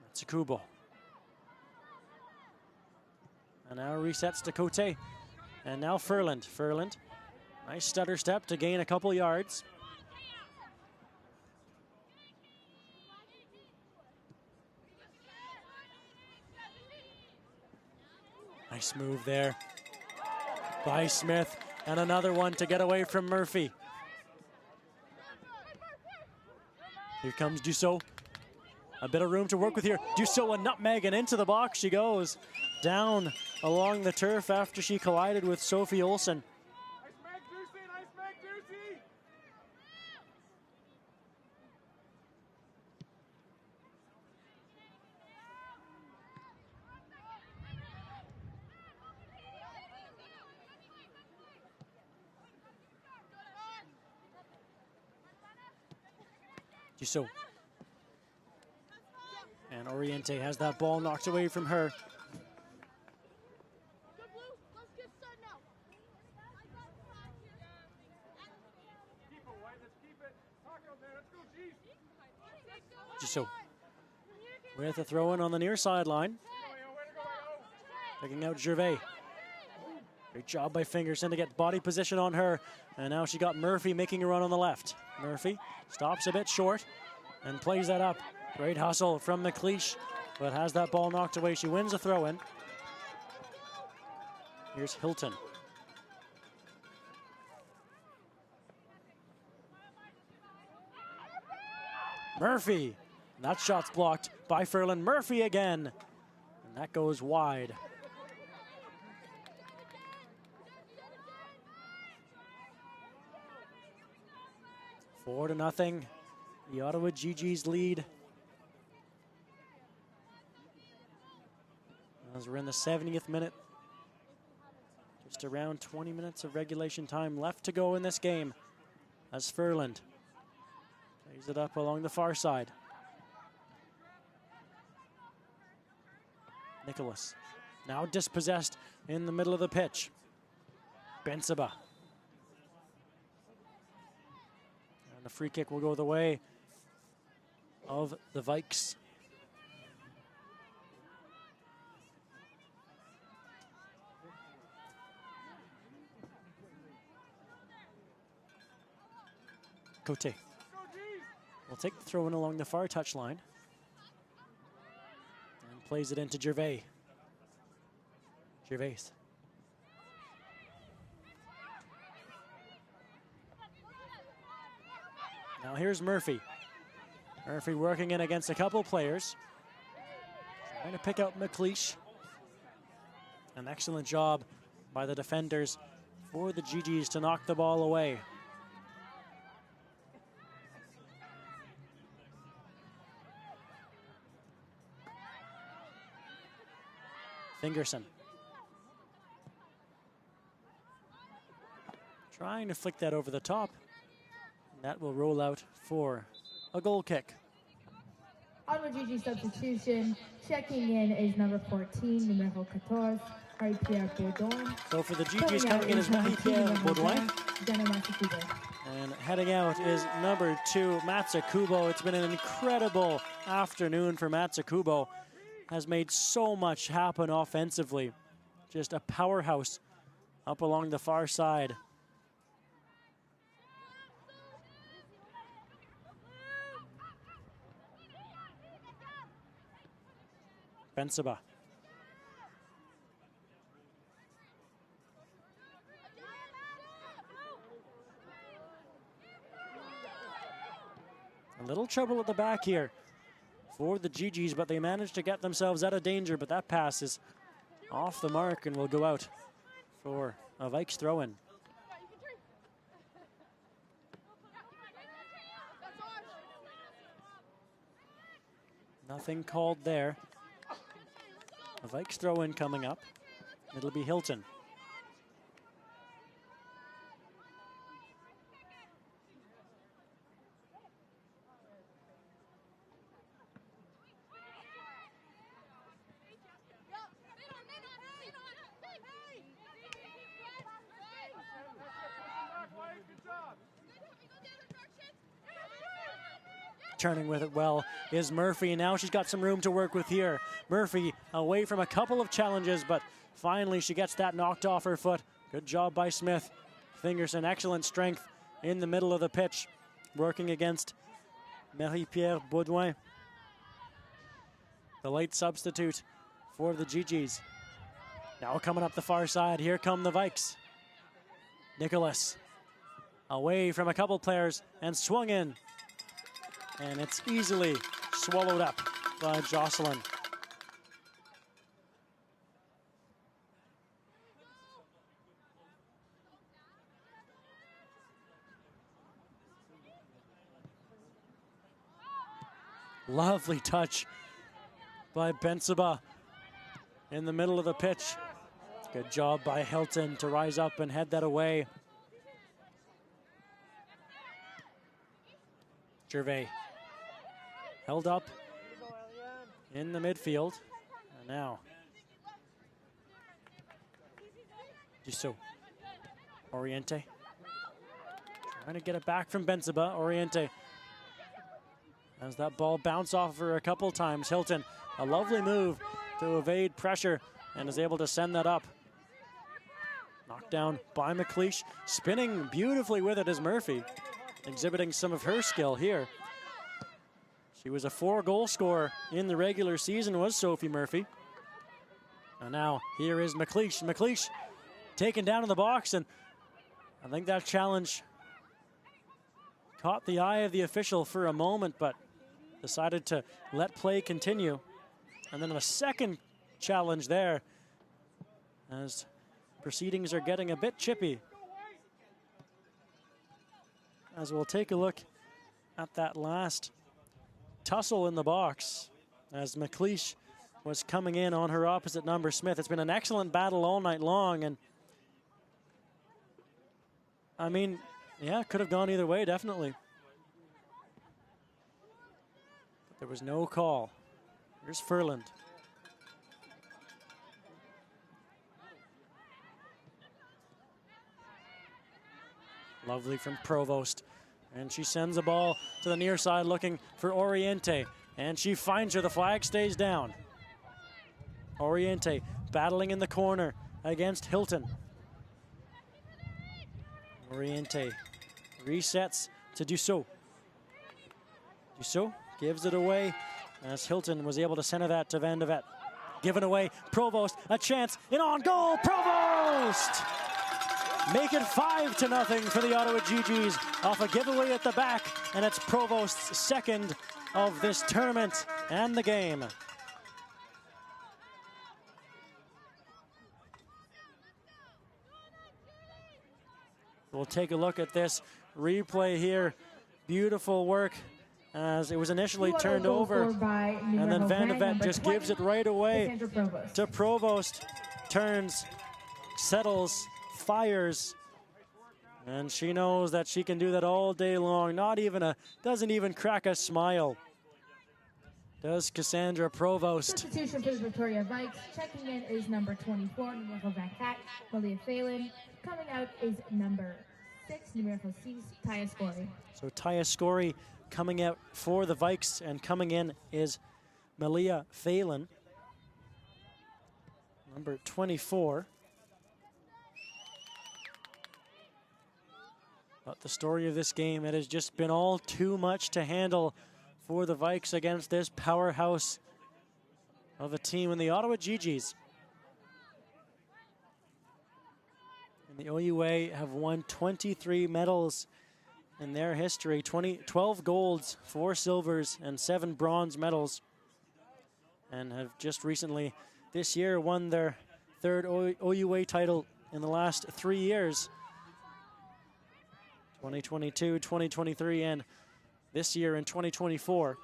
Matsukubo. And now resets to Cote. And now Furland. Furland, nice stutter step to gain a couple yards. Nice move there by Smith, and another one to get away from Murphy. Here comes Dussault. A bit of room to work with here. Dussault a nutmeg, and into the box she goes. Down along the turf after she collided with Sophie Olsen. Dussault. And Oriente has that ball knocked away from her. So with a throw in on the near sideline. Picking out Gervais. Great job by Fingerson to get body position on her. And now she got Murphy making a run on the left. Murphy stops a bit short and plays that up. Great hustle from McLeish, but has that ball knocked away. She wins a throw in. Here's Hilton. Murphy. That shot's blocked by Ferland. Murphy again. And that goes wide. Four to nothing. The Ottawa GG's lead. As we're in the 70th minute. Just around 20 minutes of regulation time left to go in this game. As Ferland plays it up along the far side. Nicholas now dispossessed in the middle of the pitch. Bensaba. And the free kick will go the way of the Vikes. Cote will take the throw in along the far touchline and plays it into Gervais. Gervais. Now here's Murphy. Murphy working in against a couple players. Trying to pick out McLeish. An excellent job by the defenders for the GGs to knock the ball away. Fingerson. Trying to flick that over the top. That will roll out for a goal kick. On the GG substitution, checking in is number 14, numero 14, Marie-Pierre Baudouin. So for the GGs coming in is Marie-Pierre Baudouin. And heading out is number 2, Matsukubo. It's been an incredible afternoon for Matsukubo. Has made so much happen offensively. Just a powerhouse up along the far side. Bensaba. A little trouble at the back here for the GGs, but they managed to get themselves out of danger, but that pass is off the mark and will go out for a Vikes throw-in. Nothing called there. A Vikes throw-in coming up. It'll be Hilton. Turning with it well is Murphy, and now she's got some room to work with here. Murphy away from a couple of challenges, but finally she gets that knocked off her foot. Good job by Smith. Fingerson, excellent strength in the middle of the pitch, working against Marie-Pierre Baudouin, the late substitute for the GGs. Now coming up the far side, here come the Vikes. Nicholas away from a couple players and swung in. And it's easily swallowed up by Jocelyn. Lovely touch by Bensaba in the middle of the pitch. Good job by Hilton to rise up and head that away. Gervais. Held up in the midfield. And now Dussault. Oriente. Trying to get it back from Bensaba. Oriente As that ball bounced off her a couple times, Hilton, a lovely move to evade pressure and is able to send that up. Knocked down by McLeish, spinning beautifully with it is Murphy, exhibiting some of her skill here. She was a 4-goal scorer in the regular season, was Sophie Murphy. And now here is McLeish. McLeish taken down in the box, and I think that challenge caught the eye of the official for a moment, but decided to let play continue. And then a second challenge there as proceedings are getting a bit chippy. As we'll take a look at that last tussle in the box as McLeish was coming in on her opposite number, Smith. It's been an excellent battle all night long, and I mean, yeah, could have gone either way, definitely. But there was no call. Here's Furland. Lovely from Provost. And she sends the ball to the near side looking for Oriente. And she finds her. The flag stays down. Oriente battling in the corner against Hilton. Oriente resets to Dussault. Dussault gives it away as Hilton was able to center that to Van de Vet. Given away, Provost, a chance, in on goal, Provost! Make it 5-0 for the Ottawa GGs off a giveaway at the back, and it's Provost's second of this tournament and the game. We'll take a look at this replay here. Beautiful work as it was initially turned over, and then Van de Vet just gives it right away to Provost. Turns, settles, fires, and she knows that she can do that all day long. Doesn't even crack a smile. Does Cassandra Provost. Substitution for the Victoria Vikes. Checking in is number 24, numero 24, Malia Phelan. Coming out is number 6, numero 6, Taya Scory. So Taya Scory coming out for the Vikes, and coming in is Malia Phelan, number 24. But the story of this game, it has just been all too much to handle for the Vikes against this powerhouse of a team in the Ottawa GGs. And the OUA have won 23 medals in their history, 12 golds, 4 silvers, and 7 bronze medals, and have just recently, this year, won their 3rd OUA title in the last 3 years. 2022, 2023, and this year in 2024.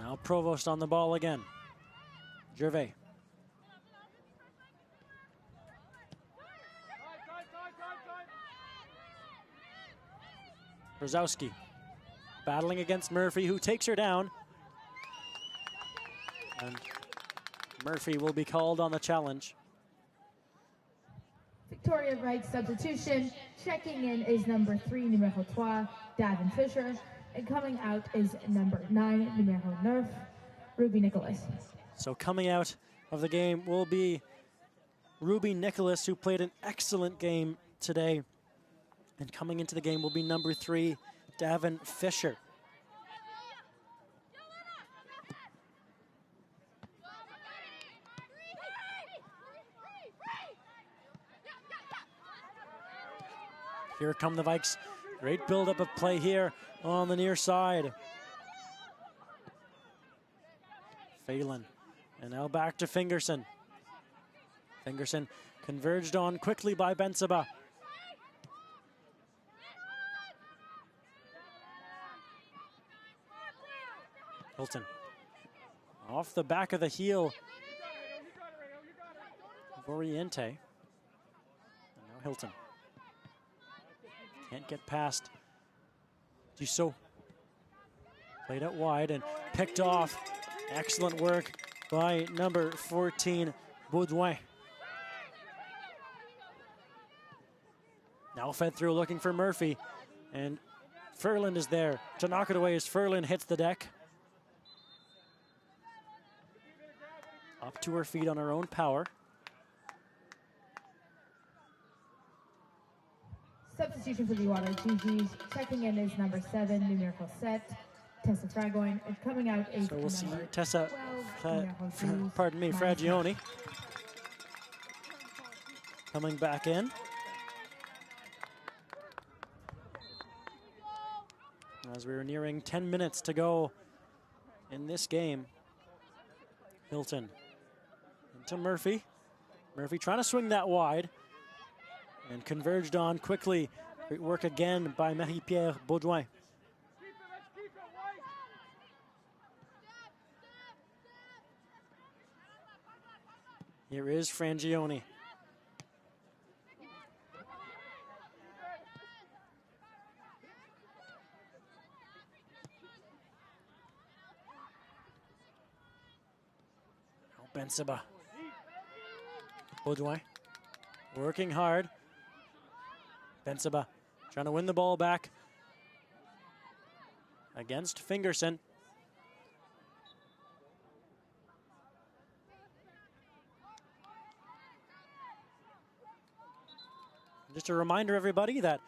Now Provost on the ball again. Gervais. Brzezowski battling against Murphy, who takes her down. And Murphy will be called on the challenge. Victoria Vikes substitution. Checking in is number 3, numero 3, Davin Fisher. And coming out is number 9, numero 9, Ruby Nicholas. So coming out of the game will be Ruby Nicholas, who played an excellent game today. And coming into the game will be number 3, Davin Fisher. Here come the Vikes. Great buildup of play here on the near side. Phelan. And now back to Fingerson. Fingerson converged on quickly by Bensaba. Hilton. Off the back of the heel of Oriente. And now Hilton. Can't get past Dussault. Played out wide and picked off. Excellent work by number 14, Baudouin. Now fed through looking for Murphy. And Furlan is there to knock it away as Furlan hits the deck. Up to her feet on her own power. Substitution for the Ottawa GGs. Checking in is number 7, numerical set, Tessa Fragoin. And coming out is so we'll see number Tessa, 12, pardon me, Fragioni. Coming back in. As we were nearing 10 minutes to go in this game. Hilton into Murphy. Murphy trying to swing that wide. And converged on quickly. Great work again by Marie-Pierre Baudouin. Here is Frangioni. Bensaba. Baudouin working hard. Bensaba trying to win the ball back against Fingerson. Just a reminder, everybody, that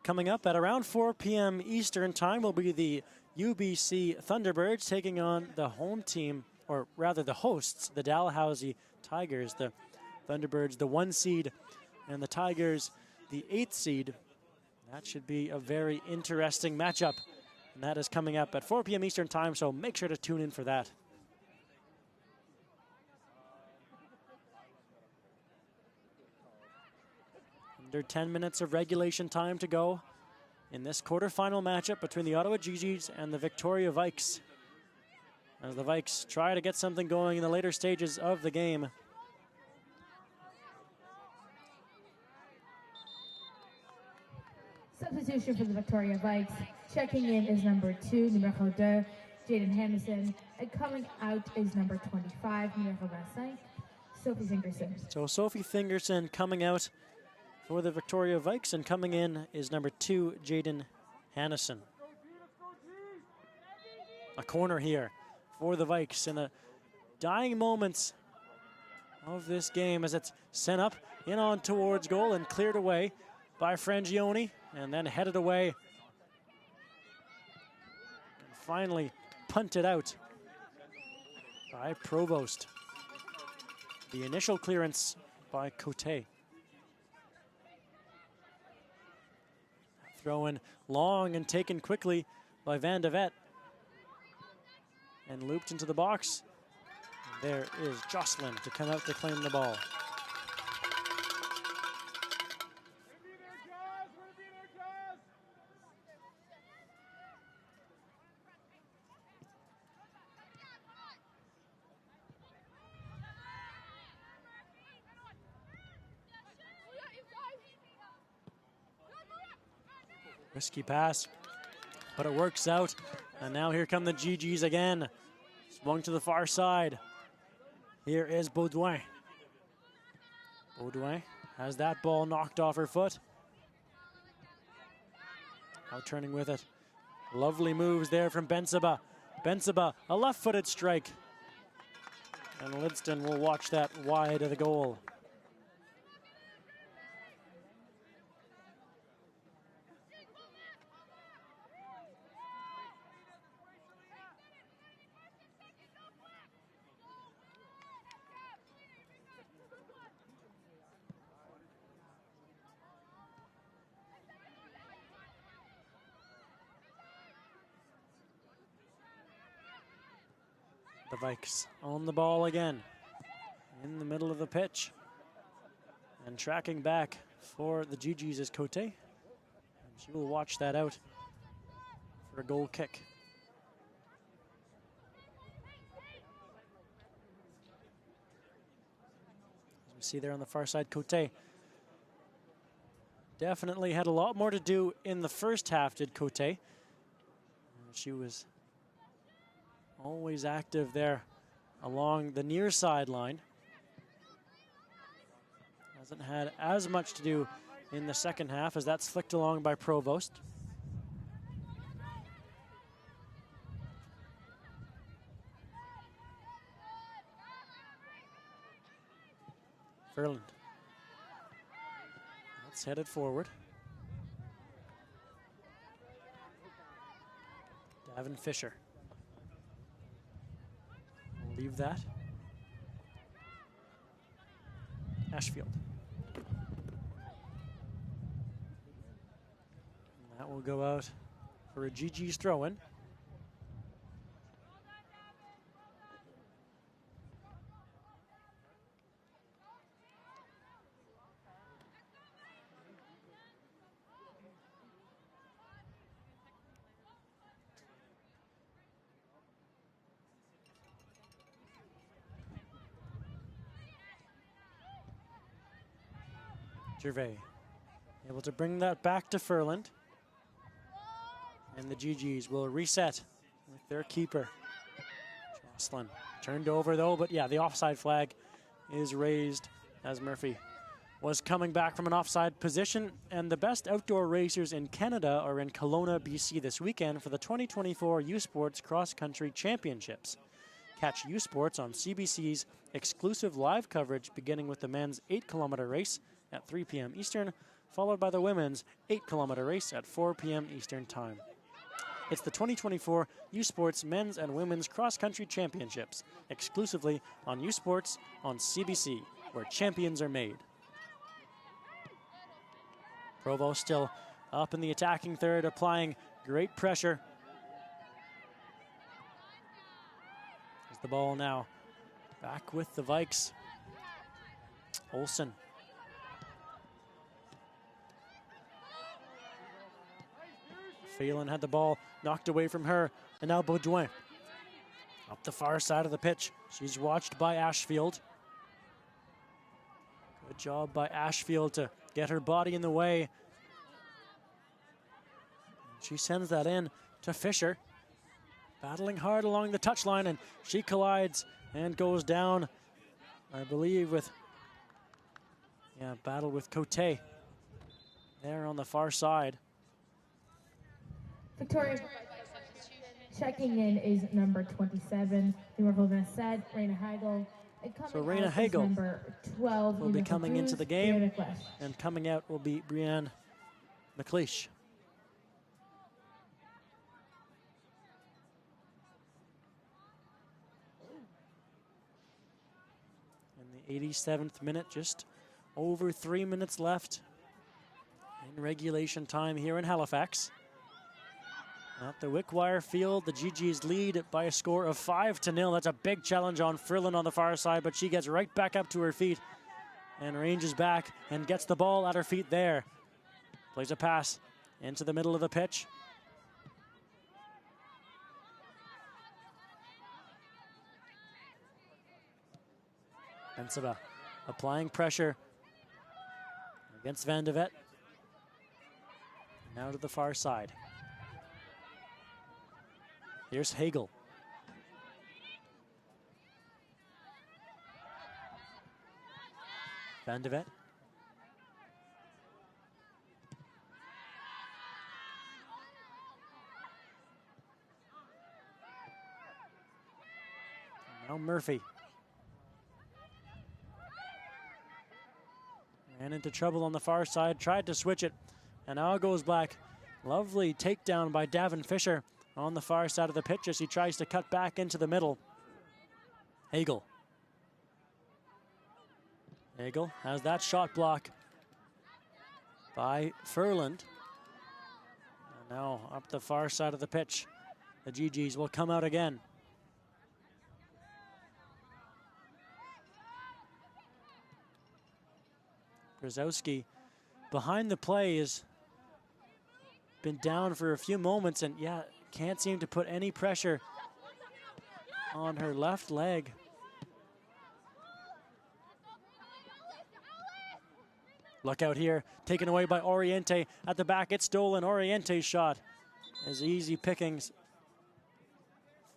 coming up at around 4 p.m. Eastern time will be the UBC Thunderbirds taking on the home team, or rather the hosts, the Dalhousie Tigers. The Thunderbirds, the 1 seed, and the Tigers, the 8th seed. That should be a very interesting matchup. And that is coming up at 4 p.m. Eastern time, so make sure to tune in for that. Under 10 minutes of regulation time to go in this quarterfinal matchup between the Ottawa GGs and the Victoria Vikes. As the Vikes try to get something going in the later stages of the game. Substitution for the Victoria Vikes. Checking in is number 2, numero 2, Jaden Henderson. And coming out is number 25, numero 25, Sophie Fingerson. So Sophie Fingerson coming out for the Victoria Vikes, and coming in is number 2, Jaden Hannison. A corner here for the Vikes in the dying moments of this game as it's sent up in on towards goal and cleared away by Frangioni and then headed away. And finally punted out by Provost. The initial clearance by Cote. Throw in long and taken quickly by Van de Vet. And looped into the box. And there is Jocelyn to come out to claim the ball. Risky pass, but it works out. And now here come the GGs again. Swung to the far side. Here is Baudouin. Baudouin has that ball knocked off her foot. Now turning with it. Lovely moves there from Bensaba. Bensaba, a left-footed strike. And Lidston will watch that wide of the goal. The Vikes on the ball again in the middle of the pitch. And tracking back for the GGs is Cote. And she will watch that out for a goal kick. As we see there on the far side, Cote definitely had a lot more to do in the first half, did Cote. She was always active there along the near sideline. Hasn't had as much to do in the second half as that's flicked along by Provost. Ferland. That's headed forward. Davin Fisher. We'll leave that. Ashfield. And that will go out for a GG's throw-in. Gervais able to bring that back to Ferland. And the GGs will reset with their keeper. Jocelyn turned over though, but yeah, the offside flag is raised as Murphy was coming back from an offside position. And the best outdoor racers in Canada are in Kelowna, BC this weekend for the 2024 U Sports Cross Country Championships. Catch U Sports on CBC's exclusive live coverage beginning with the men's 8-kilometer race at 3 p.m. Eastern, followed by the women's 8-kilometer race at 4 p.m. Eastern Time. It's the 2024 U Sports Men's and Women's Cross Country Championships, exclusively on U Sports on CBC, where champions are made. Provo still up in the attacking third, applying great pressure. As the ball now back with the Vikes. Olsen. Phelan had the ball knocked away from her, and now Baudouin up the far side of the pitch. She's watched by Ashfield. Good job by Ashfield to get her body in the way. She sends that in to Fisher, battling hard along the touchline, and she collides and goes down, I believe, with battle with Cote there on the far side. Victoria checking in is number 27. The Norfolk said Raina Hagel. So Raina Hagel number 12 will be coming into the game, and coming out will be Brianne McLeish. In the 87th minute, just over 3 minutes left in regulation time here in Halifax. At the Wickwire Field, the GGs lead by a score of 5-0. That's a big challenge on Ferland on the far side, but she gets right back up to her feet and ranges back and gets the ball at her feet there. Plays a pass into the middle of the pitch. Bensova applying pressure against Van de Vet. Now to the far side. Here's Hagel. Van de Vet. Now Murphy. Ran into trouble on the far side, tried to switch it, and now it goes black. Lovely takedown by Davin Fisher on the far side of the pitch as he tries to cut back into the middle. Hagel. Hagel has that shot block by Ferland. And now up the far side of the pitch. The GGs will come out again. Brzezowski behind the play has been down for a few moments, and can't seem to put any pressure on her left leg. Look out here, taken away by Oriente at the back. It's stolen. Oriente's shot is easy pickings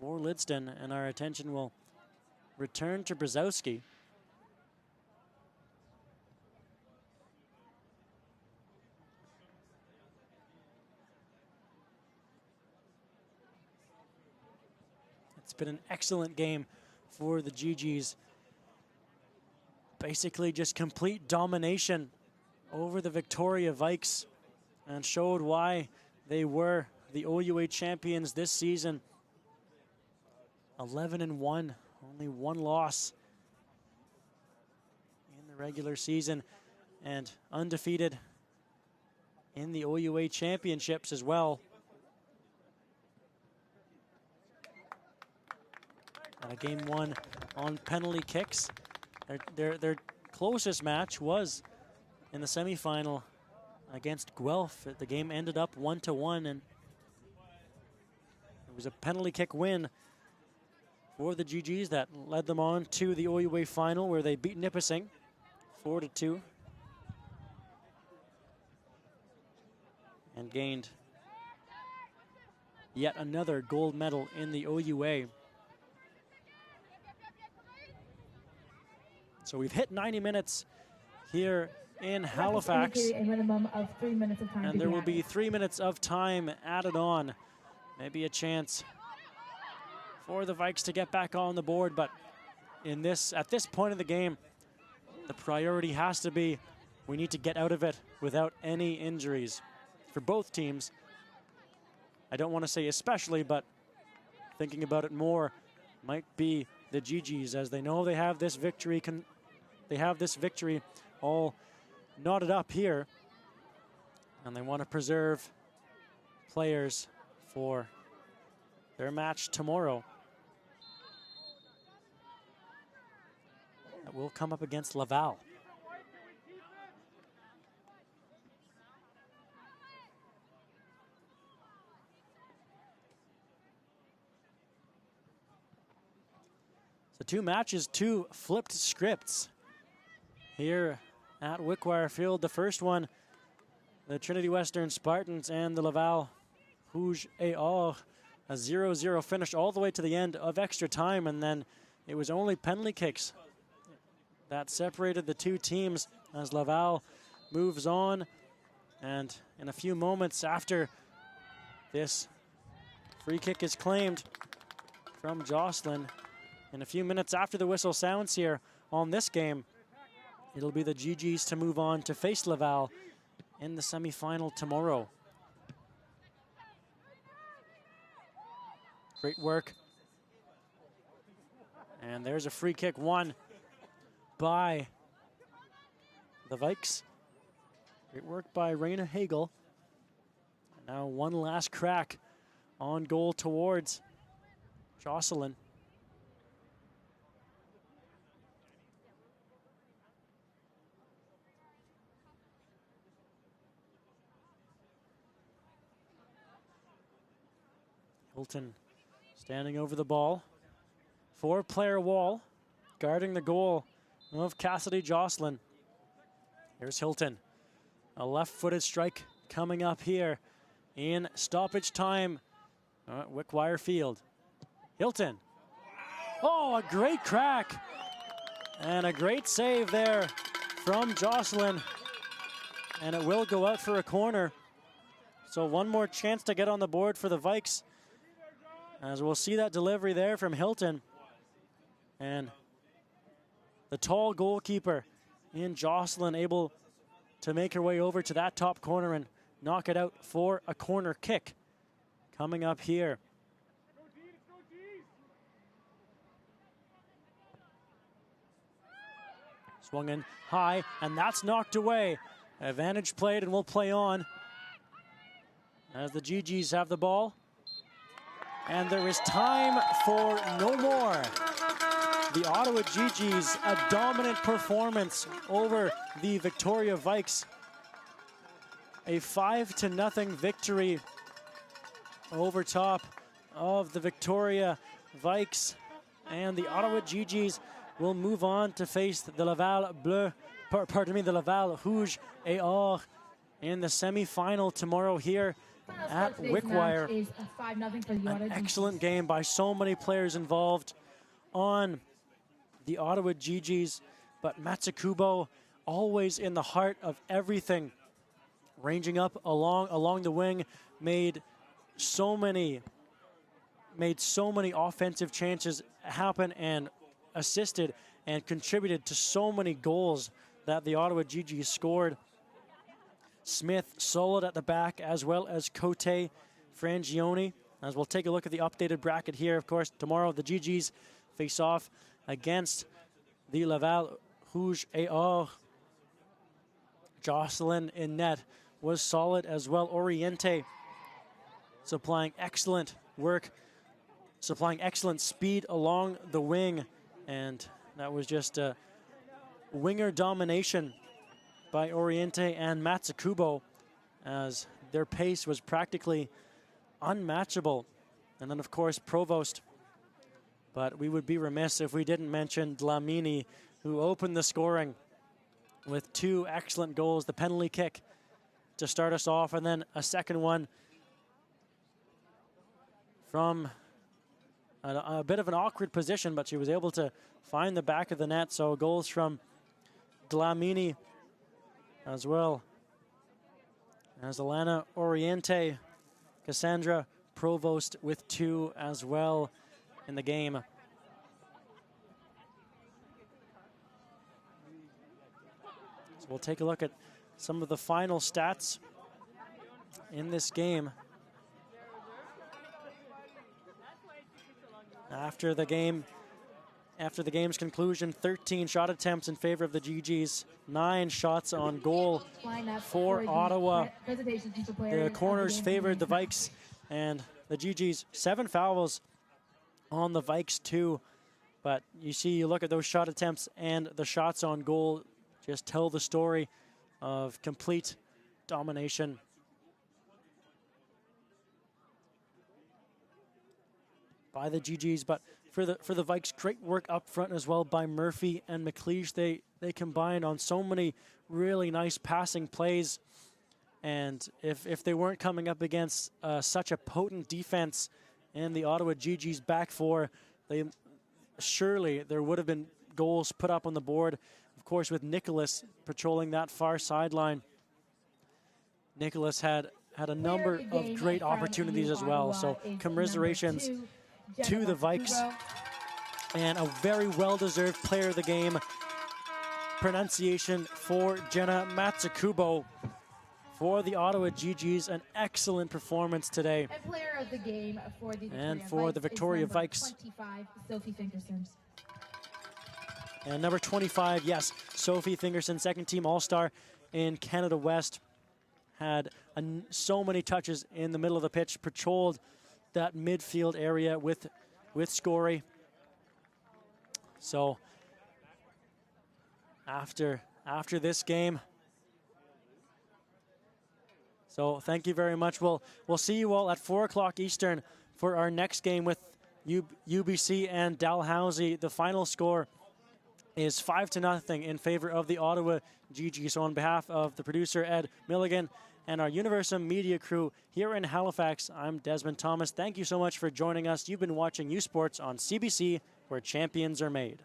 for Lidston, and our attention will return to Brzezowski. It's been an excellent game for the GGs. Basically just complete domination over the Victoria Vikes and showed why they were the OUA champions this season. 11-1, only one loss in the regular season, and undefeated in the OUA championships as well. And a game won on penalty kicks. Their closest match was in the semifinal against Guelph. The game ended up 1-1, and it was a penalty kick win for the GGs that led them on to the OUA final, where they beat Nipissing 4-2 and gained yet another gold medal in the OUA. So we've hit 90 minutes here in Halifax, A minimum of 3 minutes of time, and there will be 3 minutes of time added on. Maybe a chance for the Vikes to get back on the board, but at this point of the game, the priority has to be we need to get out of it without any injuries for both teams. I don't want to say especially, but thinking about it more might be the GGs, as they know they have this victory. They have this victory all knotted up here, and they want to preserve players for their match tomorrow. That will come up against Laval. So 2 matches, 2 flipped scripts here at Wickwire Field. The first one, the Trinity Western Spartans and the Laval Rouge et Or, a 0-0 finish all the way to the end of extra time, and then it was only penalty kicks that separated the two teams as Laval moves on. And in a few moments after this free kick is claimed from Jocelyn, in a few minutes after the whistle sounds here on this game, it'll be the GGs to move on to face Laval in the semifinal tomorrow. Great work. And there's a free kick won by the Vikes. Great work by Raina Hagel. And now one last crack on goal towards Jocelyn. Hilton standing over the ball. 4-player wall guarding the goal of Cassidy Jocelyn. Here's Hilton. A left-footed strike coming up here in stoppage time at Wickwire Field. Hilton. Oh, a great crack. And a great save there from Jocelyn. And it will go out for a corner. So one more chance to get on the board for the Vikes, as we'll see that delivery there from Hilton. And the tall goalkeeper in Jocelyn able to make her way over to that top corner and knock it out for a corner kick coming up here. Swung in high, and that's knocked away. Advantage played, and we'll play on as the GGs have the ball. And there is time for no more. The Ottawa GGs, a dominant performance over the Victoria Vikes. A 5-0 victory over top of the Victoria Vikes. And the Ottawa GGs will move on to face the Laval the Laval Rouge et Or in the semi-final tomorrow here at Wickwire. Is a 5-0 for the Ottawa. An excellent game by so many players involved on the Ottawa GGs, but Matsukubo always in the heart of everything, ranging up along the wing, made so many made so many offensive chances happen and assisted and contributed to so many goals that the Ottawa GGs scored. Smith solid at the back, as well as Cote, Frangioni. As we'll take a look at the updated bracket here, of course, tomorrow the GGs face off against the Laval Rouge et Or. Jocelyn in net was solid as well. Oriente supplying excellent work, supplying excellent speed along the wing, and that was just a winger domination by Oriente and Matsukubo, as their pace was practically unmatchable. And then, of course, Provost. But we would be remiss if we didn't mention Dlamini, who opened the scoring with 2 excellent goals. The penalty kick to start us off, and then a second one from a bit of an awkward position, but she was able to find the back of the net. So goals from Dlamini as well as Alana Oriente. Cassandra Provost with 2 as well in the game. So we'll take a look at some of the final stats in this game. After the game's conclusion, 13 shot attempts in favor of the GGs, 9 shots on goal for Ottawa. The corners favored the Vikes, and the GGs, 7 fouls on the Vikes too. But you look at those shot attempts and the shots on goal just tell the story of complete domination. By the GGs, but for the Vikes, great work up front as well by Murphy and McLeish. They combined on so many really nice passing plays, and if they weren't coming up against such a potent defense in the Ottawa GGs back four, surely there would have been goals put up on the board. Of course, with Nicholas patrolling that far sideline, Nicholas had a number of great opportunities as well. So commiserations to the Vikes, and a very well-deserved player of the game. Pronunciation for Jenna Matsukubo for the Ottawa GGs. An excellent performance today. And player of the game for the and for the Victoria Vikes. 25, Sophie Finkerson. And number 25, yes, Sophie Finkerson, second team All-Star in Canada West. Had so many touches in the middle of the pitch, patrolled that midfield area with Scory. So after this game, so thank you very much. We'll see you all at 4 o'clock Eastern for our next game with UBC and Dalhousie. The final score is 5-0 in favor of the Ottawa GG. So on behalf of the producer Ed Milligan and our Universum Media crew here in Halifax, I'm Desmond Thomas. Thank you so much for joining us. You've been watching U Sports on CBC, where champions are made.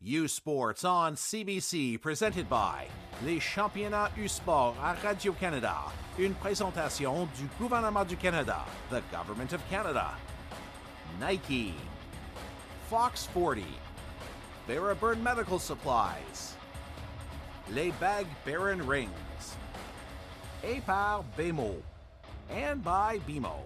U Sports on CBC, presented by les championnats U Sport à Radio-Canada, une présentation du gouvernement du Canada, the Government of Canada. Nike, Fox 40, Barraburn Medical Supplies, Les Bag Baron Rings, et par BMO, and by BMO.